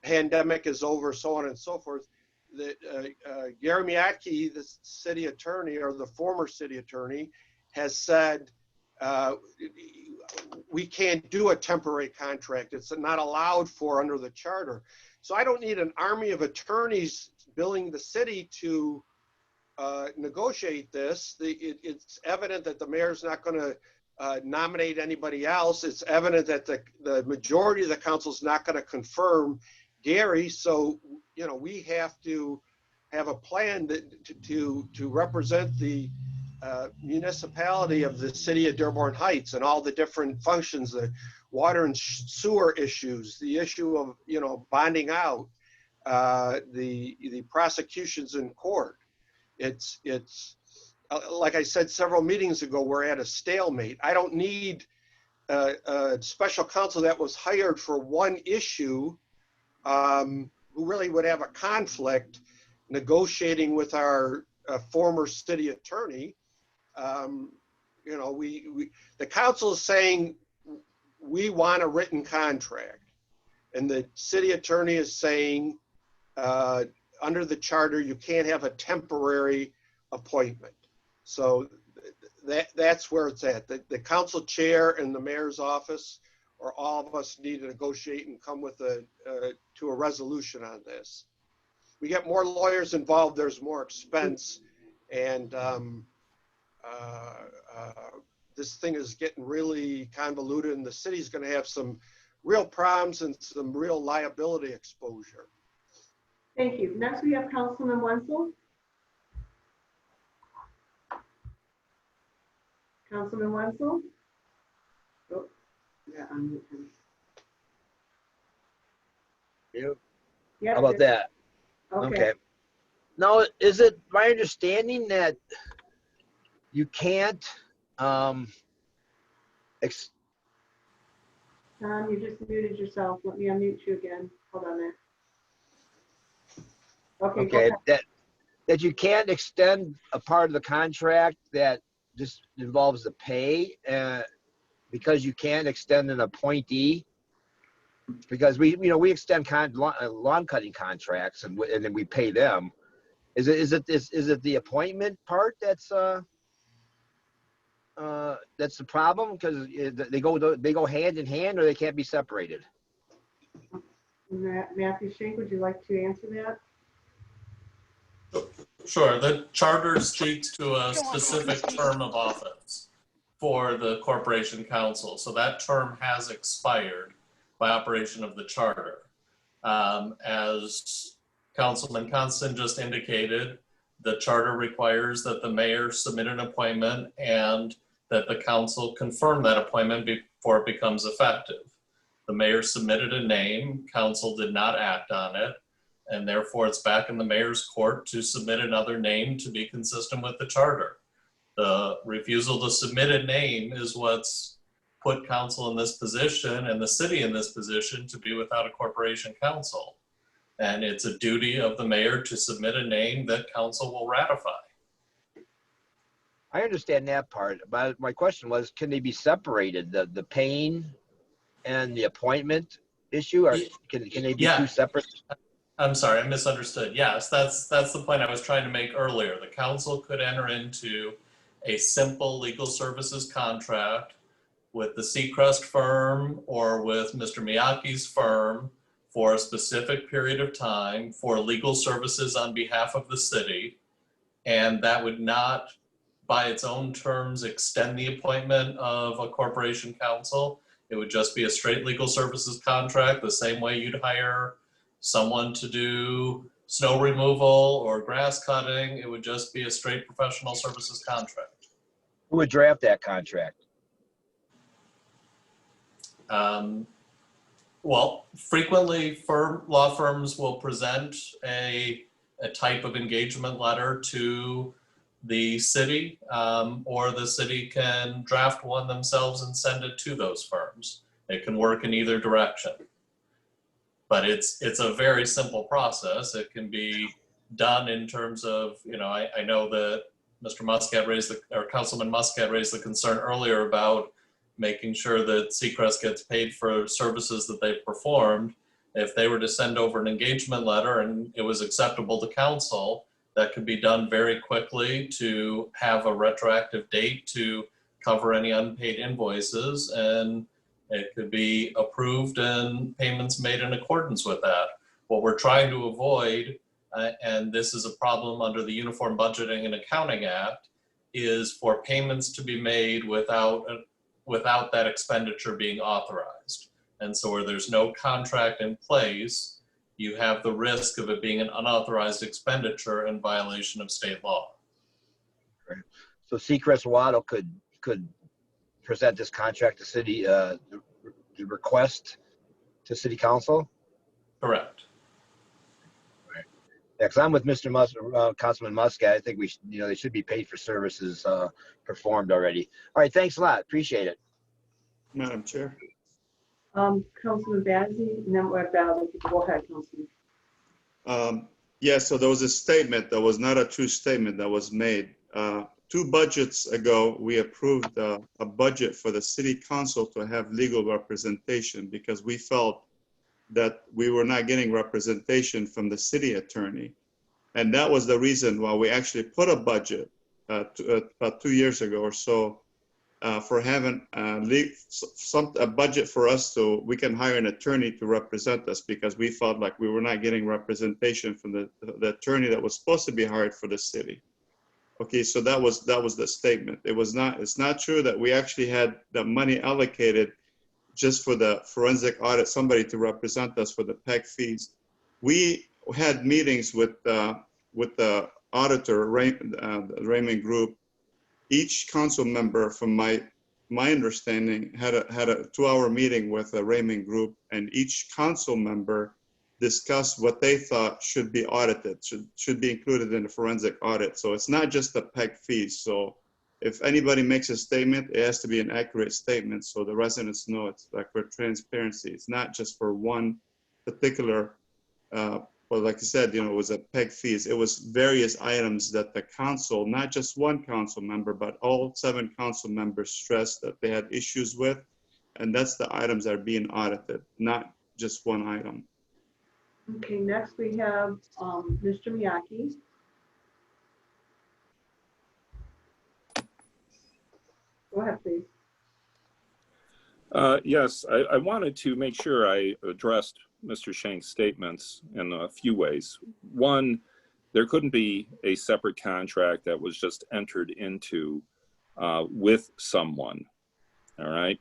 pandemic is over, so on and so forth. Gary Miotke, the city attorney, or the former city attorney, has said we can't do a temporary contract. It's not allowed for under the charter. So I don't need an army of attorneys billing the city to negotiate this. It's evident that the mayor's not going to nominate anybody else. It's evident that the majority of the council is not going to confirm Gary. So, you know, we have to have a plan to represent the municipality of the city of Dearborn Heights and all the different functions, the water and sewer issues, the issue of, you know, bonding out, the prosecutions in court. It's like I said several meetings ago, we're at a stalemate. I don't need a special counsel that was hired for one issue, who really would have a conflict negotiating with our former city attorney. You know, the council is saying we want a written contract, and the city attorney is saying under the charter you can't have a temporary appointment. So that's where it's at. The council chair and the mayor's office, or all of us, need to negotiate and come with to a resolution on this. We get more lawyers involved, there's more expense, and this thing is getting really convoluted, and the city's going to have some real problems and some real liability exposure. Thank you. Next, we have Councilman Wenzel. Councilman Wenzel? Oh, yeah, I'm. You? Yeah, How about that? Okay. Now, is it my understanding that you can't Tom, you just muted yourself. Let me unmute you again. Hold on there. Okay. okay, that you can't extend a part of the contract that just involves the pay, because you can't extend an appointee, because we extend lawn cutting contracts and then we pay them, Is it the appointment part that's the problem? Because they go hand in hand, or they can't be separated. Matthew Shank, would you like to answer that? Sure. The charter speaks to a specific term of office for the corporation counsel. So that term has expired by operation of the charter. As Councilman Constant just indicated, the charter requires that the mayor submit an appointment and that the council confirm that appointment before it becomes effective. The mayor submitted a name, council did not act on it, and therefore it's back in the mayor's court to submit another name to be consistent with the charter. The refusal to submit a name is what's put council in this position and the city in this position to be without a corporation counsel. And it's a duty of the mayor to submit a name that council will ratify. I understand that part, but my question was, can they be separated? The pain and the appointment issue, or can they be two separate? I'm sorry, I misunderstood. Yes, that's the point I was trying to make earlier. The council could enter into a simple legal services contract with the Seacrest firm or with Mr. Miyake's firm for a specific period of time for legal services on behalf of the city. And that would not, by its own terms, extend the appointment of a corporation counsel. It would just be a straight legal services contract, the same way you'd hire someone to do snow removal or grass cutting. It would just be a straight professional services contract. Who would draft that contract? Well, frequently law firms will present a type of engagement letter to the city, or the city can draft one themselves and send it to those firms. It can work in either direction. But it's a very simple process. It can be done in terms of, I know that Mr. Muscat Councilman Muscat raised the concern earlier about making sure that Seacrest gets paid for services that they've performed. If they were to send over an engagement letter and it was acceptable to council, that could be done very quickly to have a retroactive date to cover any unpaid invoices, and it could be approved and payments made in accordance with that. What we're trying to avoid, and this is a problem under the Uniform Budgeting and Accounting Act, is for payments to be made without that expenditure being authorized. And so where there's no contract in place, you have the risk of it being an unauthorized expenditure in violation of state law. Right. So Seacrest Waddle could present this contract to city, the request to city council? Correct. Right. Yeah, because I'm with Mr. Councilman Muscat. I think we should, they should be paid for services performed already. All right, thanks a lot. Appreciate it. Madam Chair. Councilman Bazey, and then go ahead, Councilman. Yeah, so there was a statement that was not a true statement that was made. 2 budgets ago, we approved a budget for the city council to have legal representation because we felt that we were not getting representation from the city attorney. And that was the reason why we actually put a budget about 2 years ago or so for having a budget for us so we can hire an attorney to represent us, because we felt like we were not getting representation from the attorney that was supposed to be hired for the city. Okay, so that was the statement. It's not true that we actually had the money allocated just for the forensic audit, somebody to represent us for the PEC fees. We had meetings with the auditor, the Raymond Group. Each council member, from my understanding, had a 2-hour meeting with the Raymond Group, and each council member discussed what they thought should be audited, should be included in the forensic audit. So it's not just the PEC fees. So if anybody makes a statement, it has to be an accurate statement so the residents know it's like for transparency. It's not just for one particular, well, like I said, it was a PEC fees. It was various items that the council, not just one council member, but all 7 council members stressed that they had issues with. And that's the items that are being audited, not just one item. Okay, next we have Mr. Miyake. Go ahead, please. Yes, I wanted to make sure I addressed Mr. Shank's statements in a few ways. One, there couldn't be a separate contract that was just entered into with someone, all right?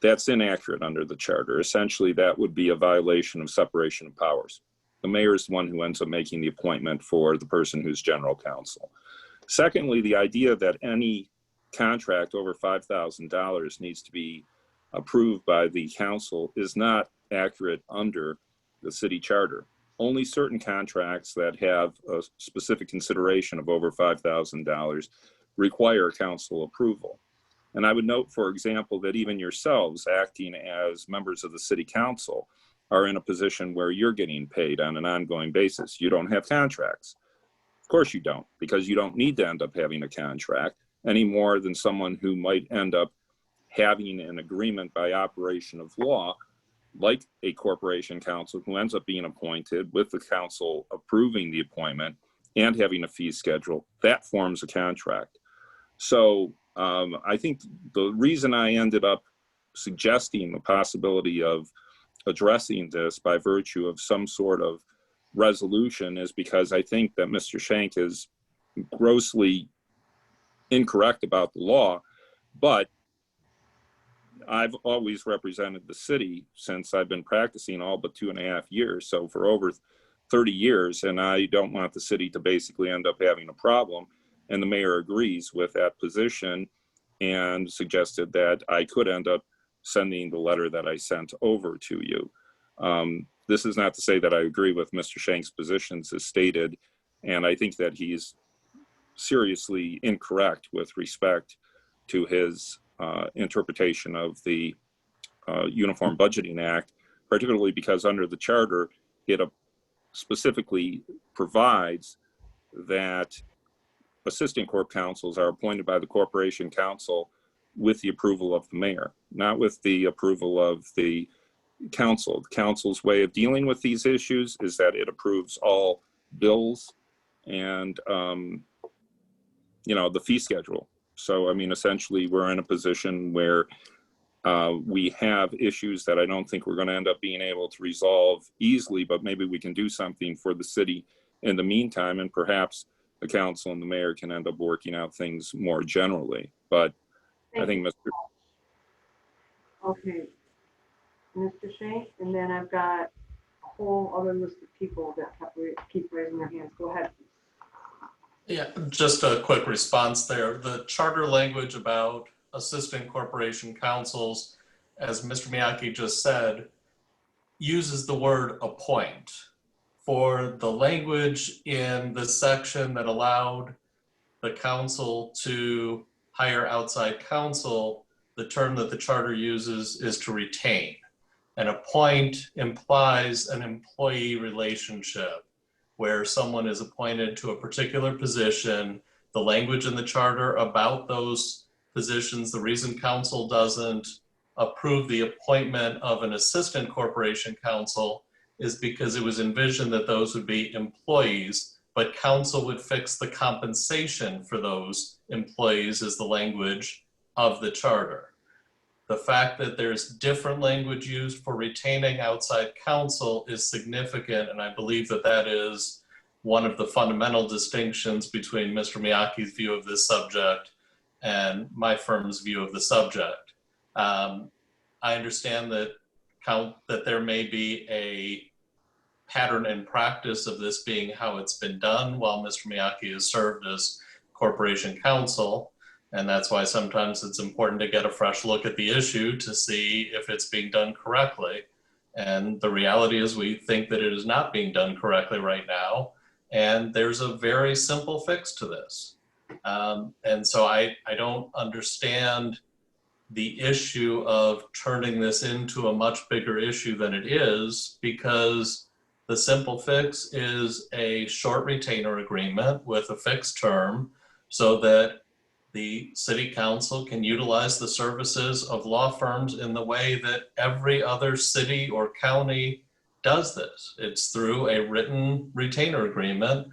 That's inaccurate under the charter. Essentially, that would be a violation of separation of powers. The mayor is the one who ends up making the appointment for the person who's general counsel. Secondly, the idea that any contract over $5,000 needs to be approved by the council is not accurate under the city charter. Only certain contracts that have a specific consideration of over $5,000 require council approval. And I would note, for example, that even yourselves acting as members of the city council are in a position where you're getting paid on an ongoing basis. You don't have contracts. Of course you don't, because you don't need to end up having a contract any more than someone who might end up having an agreement by operation of law, like a corporation counsel who ends up being appointed with the council approving the appointment and having a fee schedule. That forms a contract. So I think the reason I ended up suggesting the possibility of addressing this by virtue of some sort of resolution is because I think that Mr. Shank is grossly incorrect about the law, but I've always represented the city since I've been practicing all but 2.5 years, so for over 30 years, and I don't want the city to basically end up having a problem. And the mayor agrees with that position and suggested that I could end up sending the letter that I sent over to you. This is not to say that I agree with Mr. Shank's positions as stated, and I think that he's seriously incorrect with respect to his interpretation of the Uniform Budgeting Act, particularly because under the charter, it specifically provides that assistant corp counsels are appointed by the corporation council with the approval of the mayor, not with the approval of the council. The council's way of dealing with these issues is that it approves all bills and, the fee schedule. So, I mean, essentially, we're in a position where we have issues that I don't think we're going to end up being able to resolve easily, but maybe we can do something for the city in the meantime, and perhaps the council and the mayor can end up working out things more generally. But I think Mr. Okay, Mr. Shank, and then I've got a whole other list of people that keep raising their hands. Go ahead. Yeah, just a quick response there. The charter language about assistant corporation counsels, as Mr. Miyake just said, uses the word appoint. For the language in the section that allowed the council to hire outside counsel, the term that the charter uses is to retain. An appoint implies an employee relationship where someone is appointed to a particular position. The language in the charter about those positions, the reason council doesn't approve the appointment of an assistant corporation counsel is because it was envisioned that those would be employees, but council would fix the compensation for those employees is the language of the charter. The fact that there's different language used for retaining outside counsel is significant, and I believe that that is one of the fundamental distinctions between Mr. Miyake's view of this subject and my firm's view of the subject. I understand that there may be a pattern and practice of this being how it's been done while Mr. Miyake has served as corporation counsel. And that's why sometimes it's important to get a fresh look at the issue to see if it's being done correctly. And the reality is we think that it is not being done correctly right now. And there's a very simple fix to this. And so I don't understand the issue of turning this into a much bigger issue than it is, because the simple fix is a short retainer agreement with a fixed term so that the city council can utilize the services of law firms in the way that every other city or county does this. It's through a written retainer agreement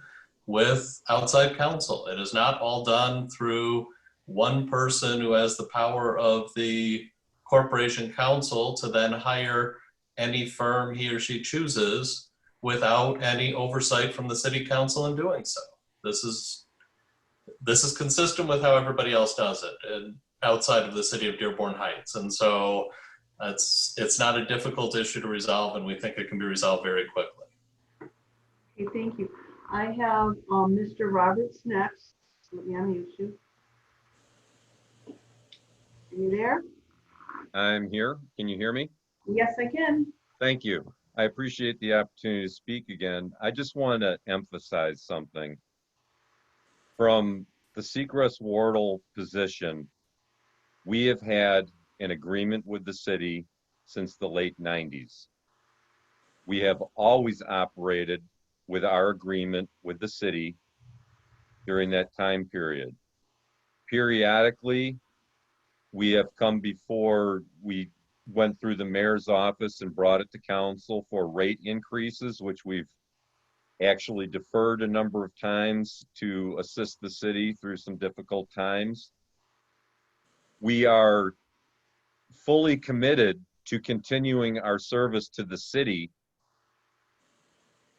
with outside counsel. It is not all done through one person who has the power of the corporation counsel to then hire any firm he or she chooses without any oversight from the city council in doing so. This is consistent with how everybody else does it and outside of the city of Dearborn Heights. And so it's not a difficult issue to resolve, and we think it can be resolved very quickly. Okay, thank you. I have Mr. Roberts next. Let me unmute you. Are you there? I'm here. Can you hear me? Yes, I can. Thank you. I appreciate the opportunity to speak again. I just want to emphasize something. From the Seacrest-Wardle position, we have had an agreement with the city since the late 90s. We have always operated with our agreement with the city during that time period. Periodically, we have come before we went through the mayor's office and brought it to council for rate increases, which we've actually deferred a number of times to assist the city through some difficult times. We are fully committed to continuing our service to the city,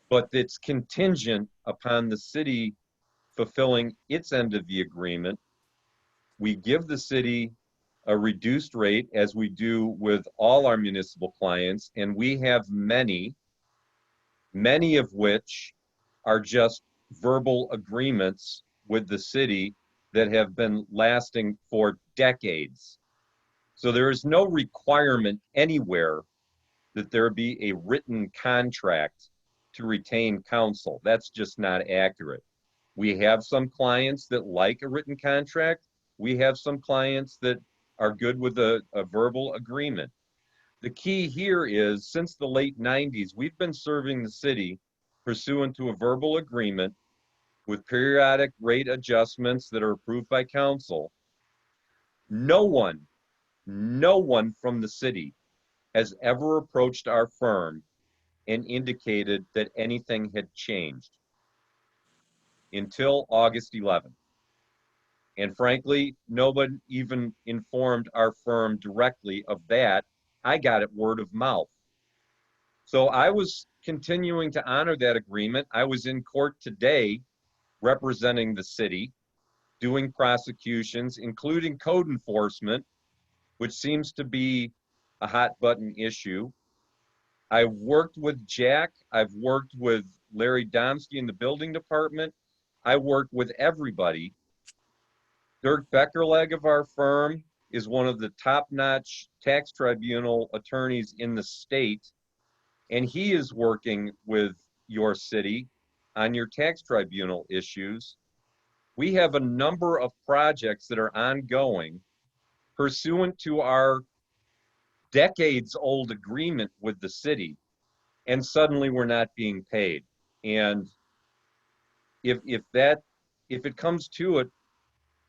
but it's contingent upon the city fulfilling its end of the agreement. We give the city a reduced rate, as we do with all our municipal clients, and we have many of which are just verbal agreements with the city that have been lasting for decades. So there is no requirement anywhere that there be a written contract to retain counsel. That's just not accurate. We have some clients that like a written contract. We have some clients that are good with a verbal agreement. The key here is, since the late 90s, we've been serving the city pursuant to a verbal agreement with periodic rate adjustments that are approved by council. No one from the city has ever approached our firm and indicated that anything had changed until August 11th. And frankly, nobody even informed our firm directly of that. I got it word of mouth. So I was continuing to honor that agreement. I was in court today representing the city, doing prosecutions, including code enforcement, which seems to be a hot button issue. I've worked with Jack. I've worked with Larry Domsky in the building department. I worked with everybody. Dirk Beckerleg of our firm is one of the top-notch tax tribunal attorneys in the state, and he is working with your city on your tax tribunal issues. We have a number of projects that are ongoing pursuant to our decades-old agreement with the city, and suddenly we're not being paid. And if it comes to it,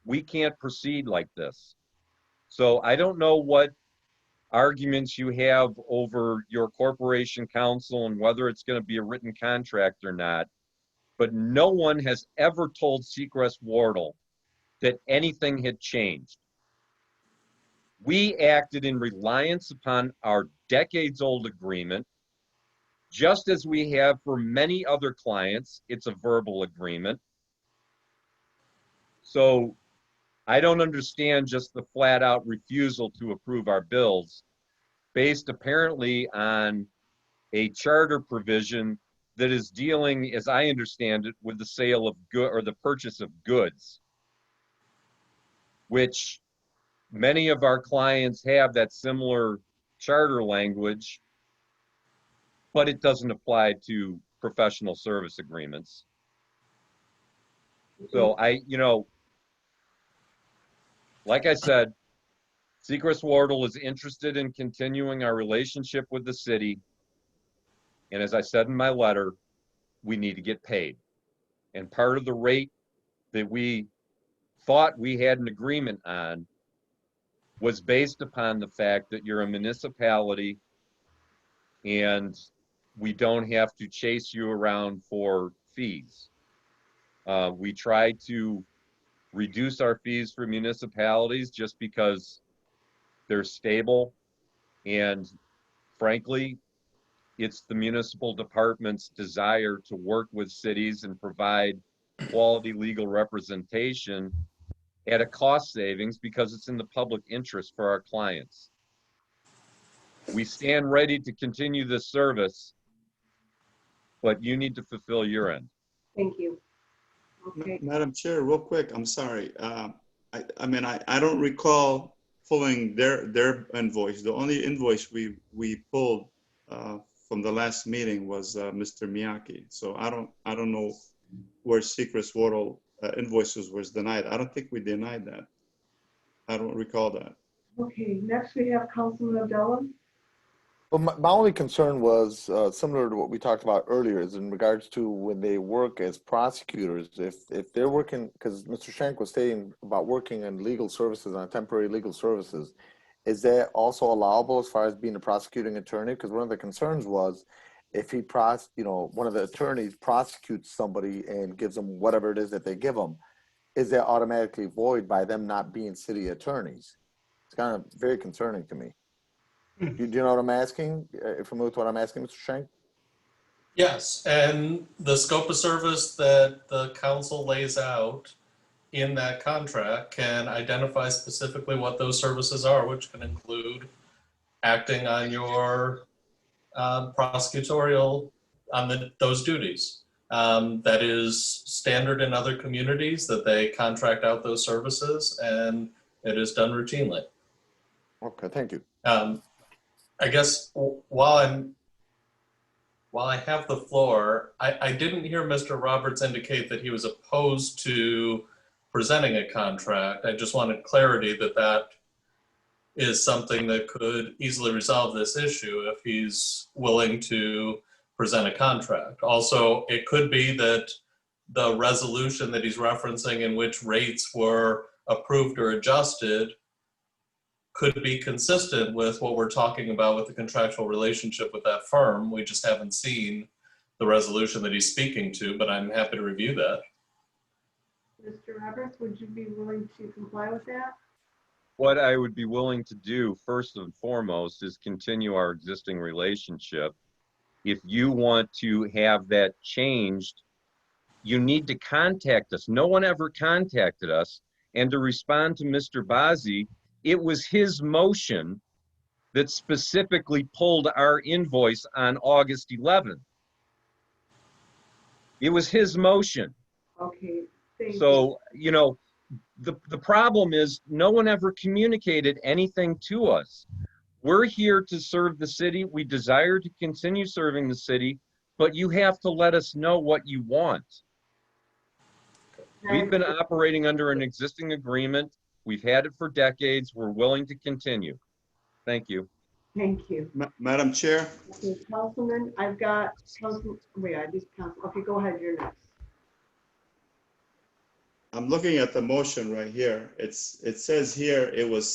we can't proceed like this. So I don't know what arguments you have over your corporation counsel and whether it's going to be a written contract or not, but no one has ever told Seacrest-Wardle that anything had changed. We acted in reliance upon our decades-old agreement, just as we have for many other clients. It's a verbal agreement. So I don't understand just the flat-out refusal to approve our bills, based apparently on a charter provision that is dealing, as I understand it, with the sale of good or the purchase of goods, which many of our clients have that similar charter language, but it doesn't apply to professional service agreements. So like I said, Seacrest-Wardle is interested in continuing our relationship with the city. And as I said in my letter, we need to get paid. And part of the rate that we thought we had an agreement on was based upon the fact that you're a municipality and we don't have to chase you around for fees. We try to reduce our fees for municipalities just because they're stable. And frankly, it's the municipal department's desire to work with cities and provide quality legal representation at a cost savings because it's in the public interest for our clients. We stand ready to continue this service, but you need to fulfill your end. Thank you. Okay. Madam Chair, real quick, I'm sorry. I mean, I don't recall pulling their invoice. The only invoice we pulled from the last meeting was Mr. Miyake. So I don't know where Secret Water invoices was denied. I don't think we denied that. I don't recall that. Okay, next we have Councilman Abdullah. Well, my only concern was similar to what we talked about earlier, is in regards to when they work as prosecutors. If they're working, because Mr. Shank was stating about working in legal services, on temporary legal services, is that also allowable as far as being a prosecuting attorney? Because one of the concerns was if he one of the attorneys prosecutes somebody and gives them whatever it is that they give them, is that automatically void by them not being city attorneys? It's kind of very concerning to me. Do you know what I'm asking? Familiar with what I'm asking, Mr. Shank? Yes, and the scope of service that the council lays out in that contract can identify specifically what those services are, which can include acting on your prosecutorial, on those duties. That is standard in other communities, that they contract out those services, and it is done routinely. Okay, thank you. I guess while I have the floor, I didn't hear Mr. Roberts indicate that he was opposed to presenting a contract. I just wanted clarity that that is something that could easily resolve this issue if he's willing to present a contract. Also, it could be that the resolution that he's referencing in which rates were approved or adjusted could be consistent with what we're talking about with the contractual relationship with that firm. We just haven't seen the resolution that he's speaking to, but I'm happy to review that. Mr. Roberts, would you be willing to comply with that? What I would be willing to do first and foremost is continue our existing relationship. If you want to have that changed, you need to contact us. No one ever contacted us. And to respond to Mr. Bazzi, it was his motion that specifically pulled our invoice on August 11th. It was his motion. Okay, thank you. So, you know, the problem is no one ever communicated anything to us. We're here to serve the city. We desire to continue serving the city, but you have to let us know what you want. We've been operating under an existing agreement. We've had it for decades. We're willing to continue. Thank you. Thank you. Madam Chair? Okay, Councilman, I've got Councilman, wait, I just council. Okay, go ahead, you're next. I'm looking at the motion right here. It says here it was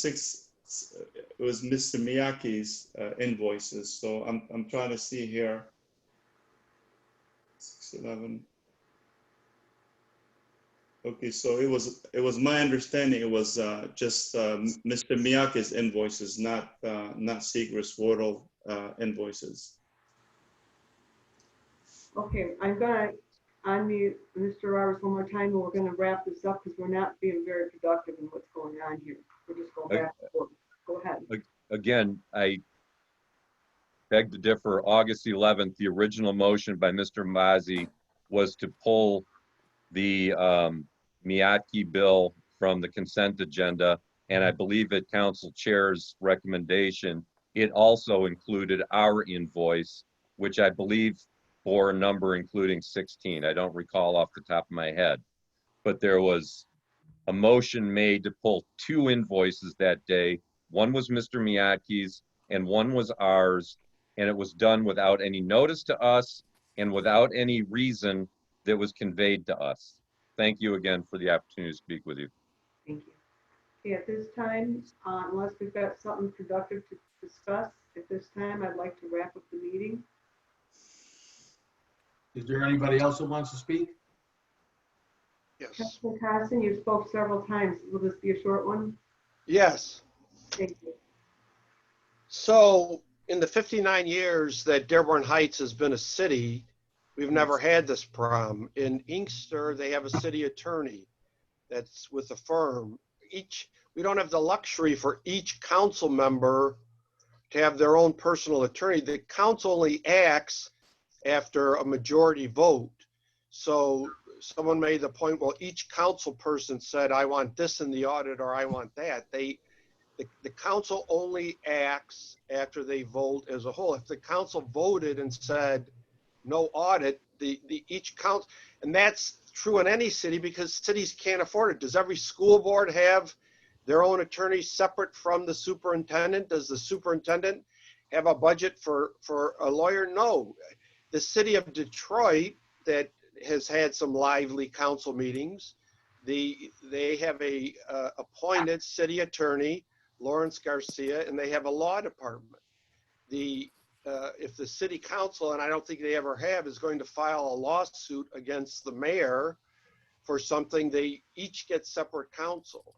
Mr. Miyake's invoices. So I'm trying to see here. 611. Okay, so it was my understanding it was just Mr. Miyake's invoices, not Secret Water invoices. Okay, I'm gonna unmute Mr. Roberts one more time, and we're gonna wrap this up because we're not being very productive in what's going on here. We're just going back and forth. Go ahead. Again, I beg to differ. August 11th, the original motion by Mr. Bazzi was to pull the Miyake bill from the consent agenda, and I believe at council chair's recommendation, it also included our invoice, which I believe bore a number including 16. I don't recall off the top of my head, but there was a motion made to pull two invoices that day. One was Mr. Miyake's and one was ours, and it was done without any notice to us and without any reason that was conveyed to us. Thank you again for the opportunity to speak with you. Thank you. Okay, at this time, unless we've got something productive to discuss, at this time, I'd like to wrap up the meeting. Is there anybody else who wants to speak? Yes. Councilman Carson, you spoke several times. Will this be a short one? Yes. Thank you. So in the 59 years that Dearborn Heights has been a city, we've never had this problem. In Inkster, they have a city attorney that's with a firm. We don't have the luxury for each council member to have their own personal attorney. The council only acts after a majority vote. So someone made the point, well, each council person said, I want this in the audit or I want that. The council only acts after they vote as a whole. If the council voted and said no audit, each council, and that's true in any city because cities can't afford it. Does every school board have their own attorney separate from the superintendent? Does the superintendent have a budget for a lawyer? No. The city of Detroit that has had some lively council meetings, they have a appointed city attorney, Lawrence Garcia, and they have a law department. If the city council, and I don't think they ever have, is going to file a lawsuit against the mayor for something, they each get separate counsel.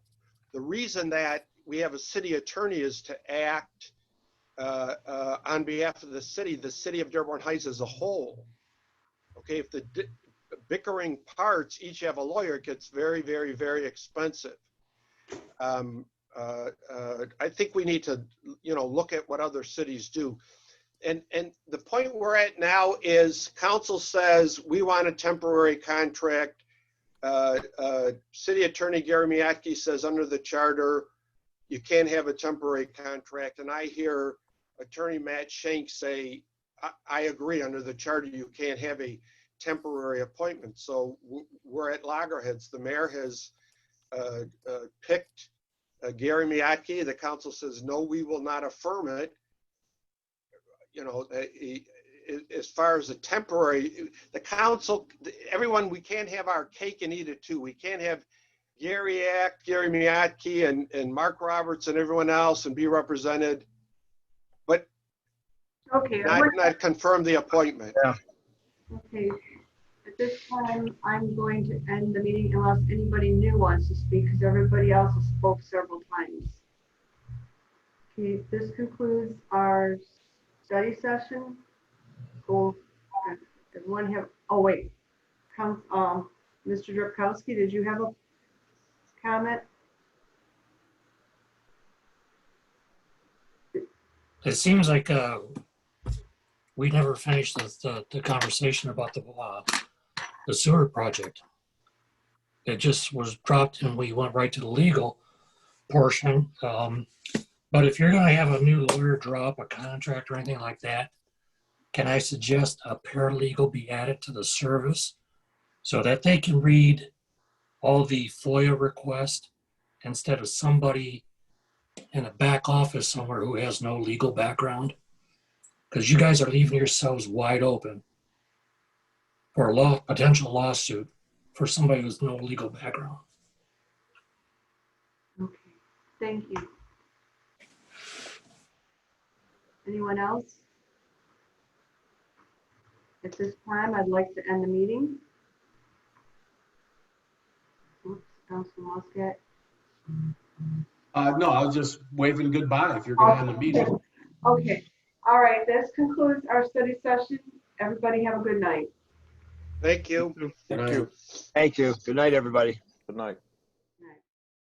The reason that we have a city attorney is to act on behalf of the city of Dearborn Heights as a whole. Okay, if the bickering parts each have a lawyer, it gets very, very, very expensive. I think we need to, look at what other cities do. And the point we're at now is council says we want a temporary contract. City Attorney Gary Miatke says under the charter, you can't have a temporary contract. And I hear Attorney Matt Shank say, I agree, under the charter, you can't have a temporary appointment. So we're at loggerheads. The mayor has picked Gary Miatke. The council says, no, we will not affirm it. As far as the temporary, the council, everyone, we can't have our cake and eat it too. We can't have Gary Miatke and Mark Roberts and everyone else and be represented, but Okay. not confirm the appointment. Yeah. Okay. At this time, I'm going to end the meeting unless anybody new wants to speak because everybody else has spoke several times. Okay, this concludes our study session. Everyone have, oh wait, Mr. Drapkowski, did you have a comment? It seems like we never finished the conversation about the sewer project. It just was dropped and we went right to the legal portion. But if you're going to have a new lawyer drop a contract or anything like that, can I suggest a paralegal be added to the service so that they can read all the FOIA requests instead of somebody in a back office somewhere who has no legal background? Because you guys are leaving yourselves wide open for a potential lawsuit for somebody with no legal background. Okay, thank you. Anyone else? At this time, I'd like to end the meeting. Oops, Councilman Muscat. No, I was just waving goodbye if you're going to end the meeting. Okay, all right, this concludes our study session. Everybody have a good night. Thank you. Thank you. Thank you. Good night, everybody. Good night.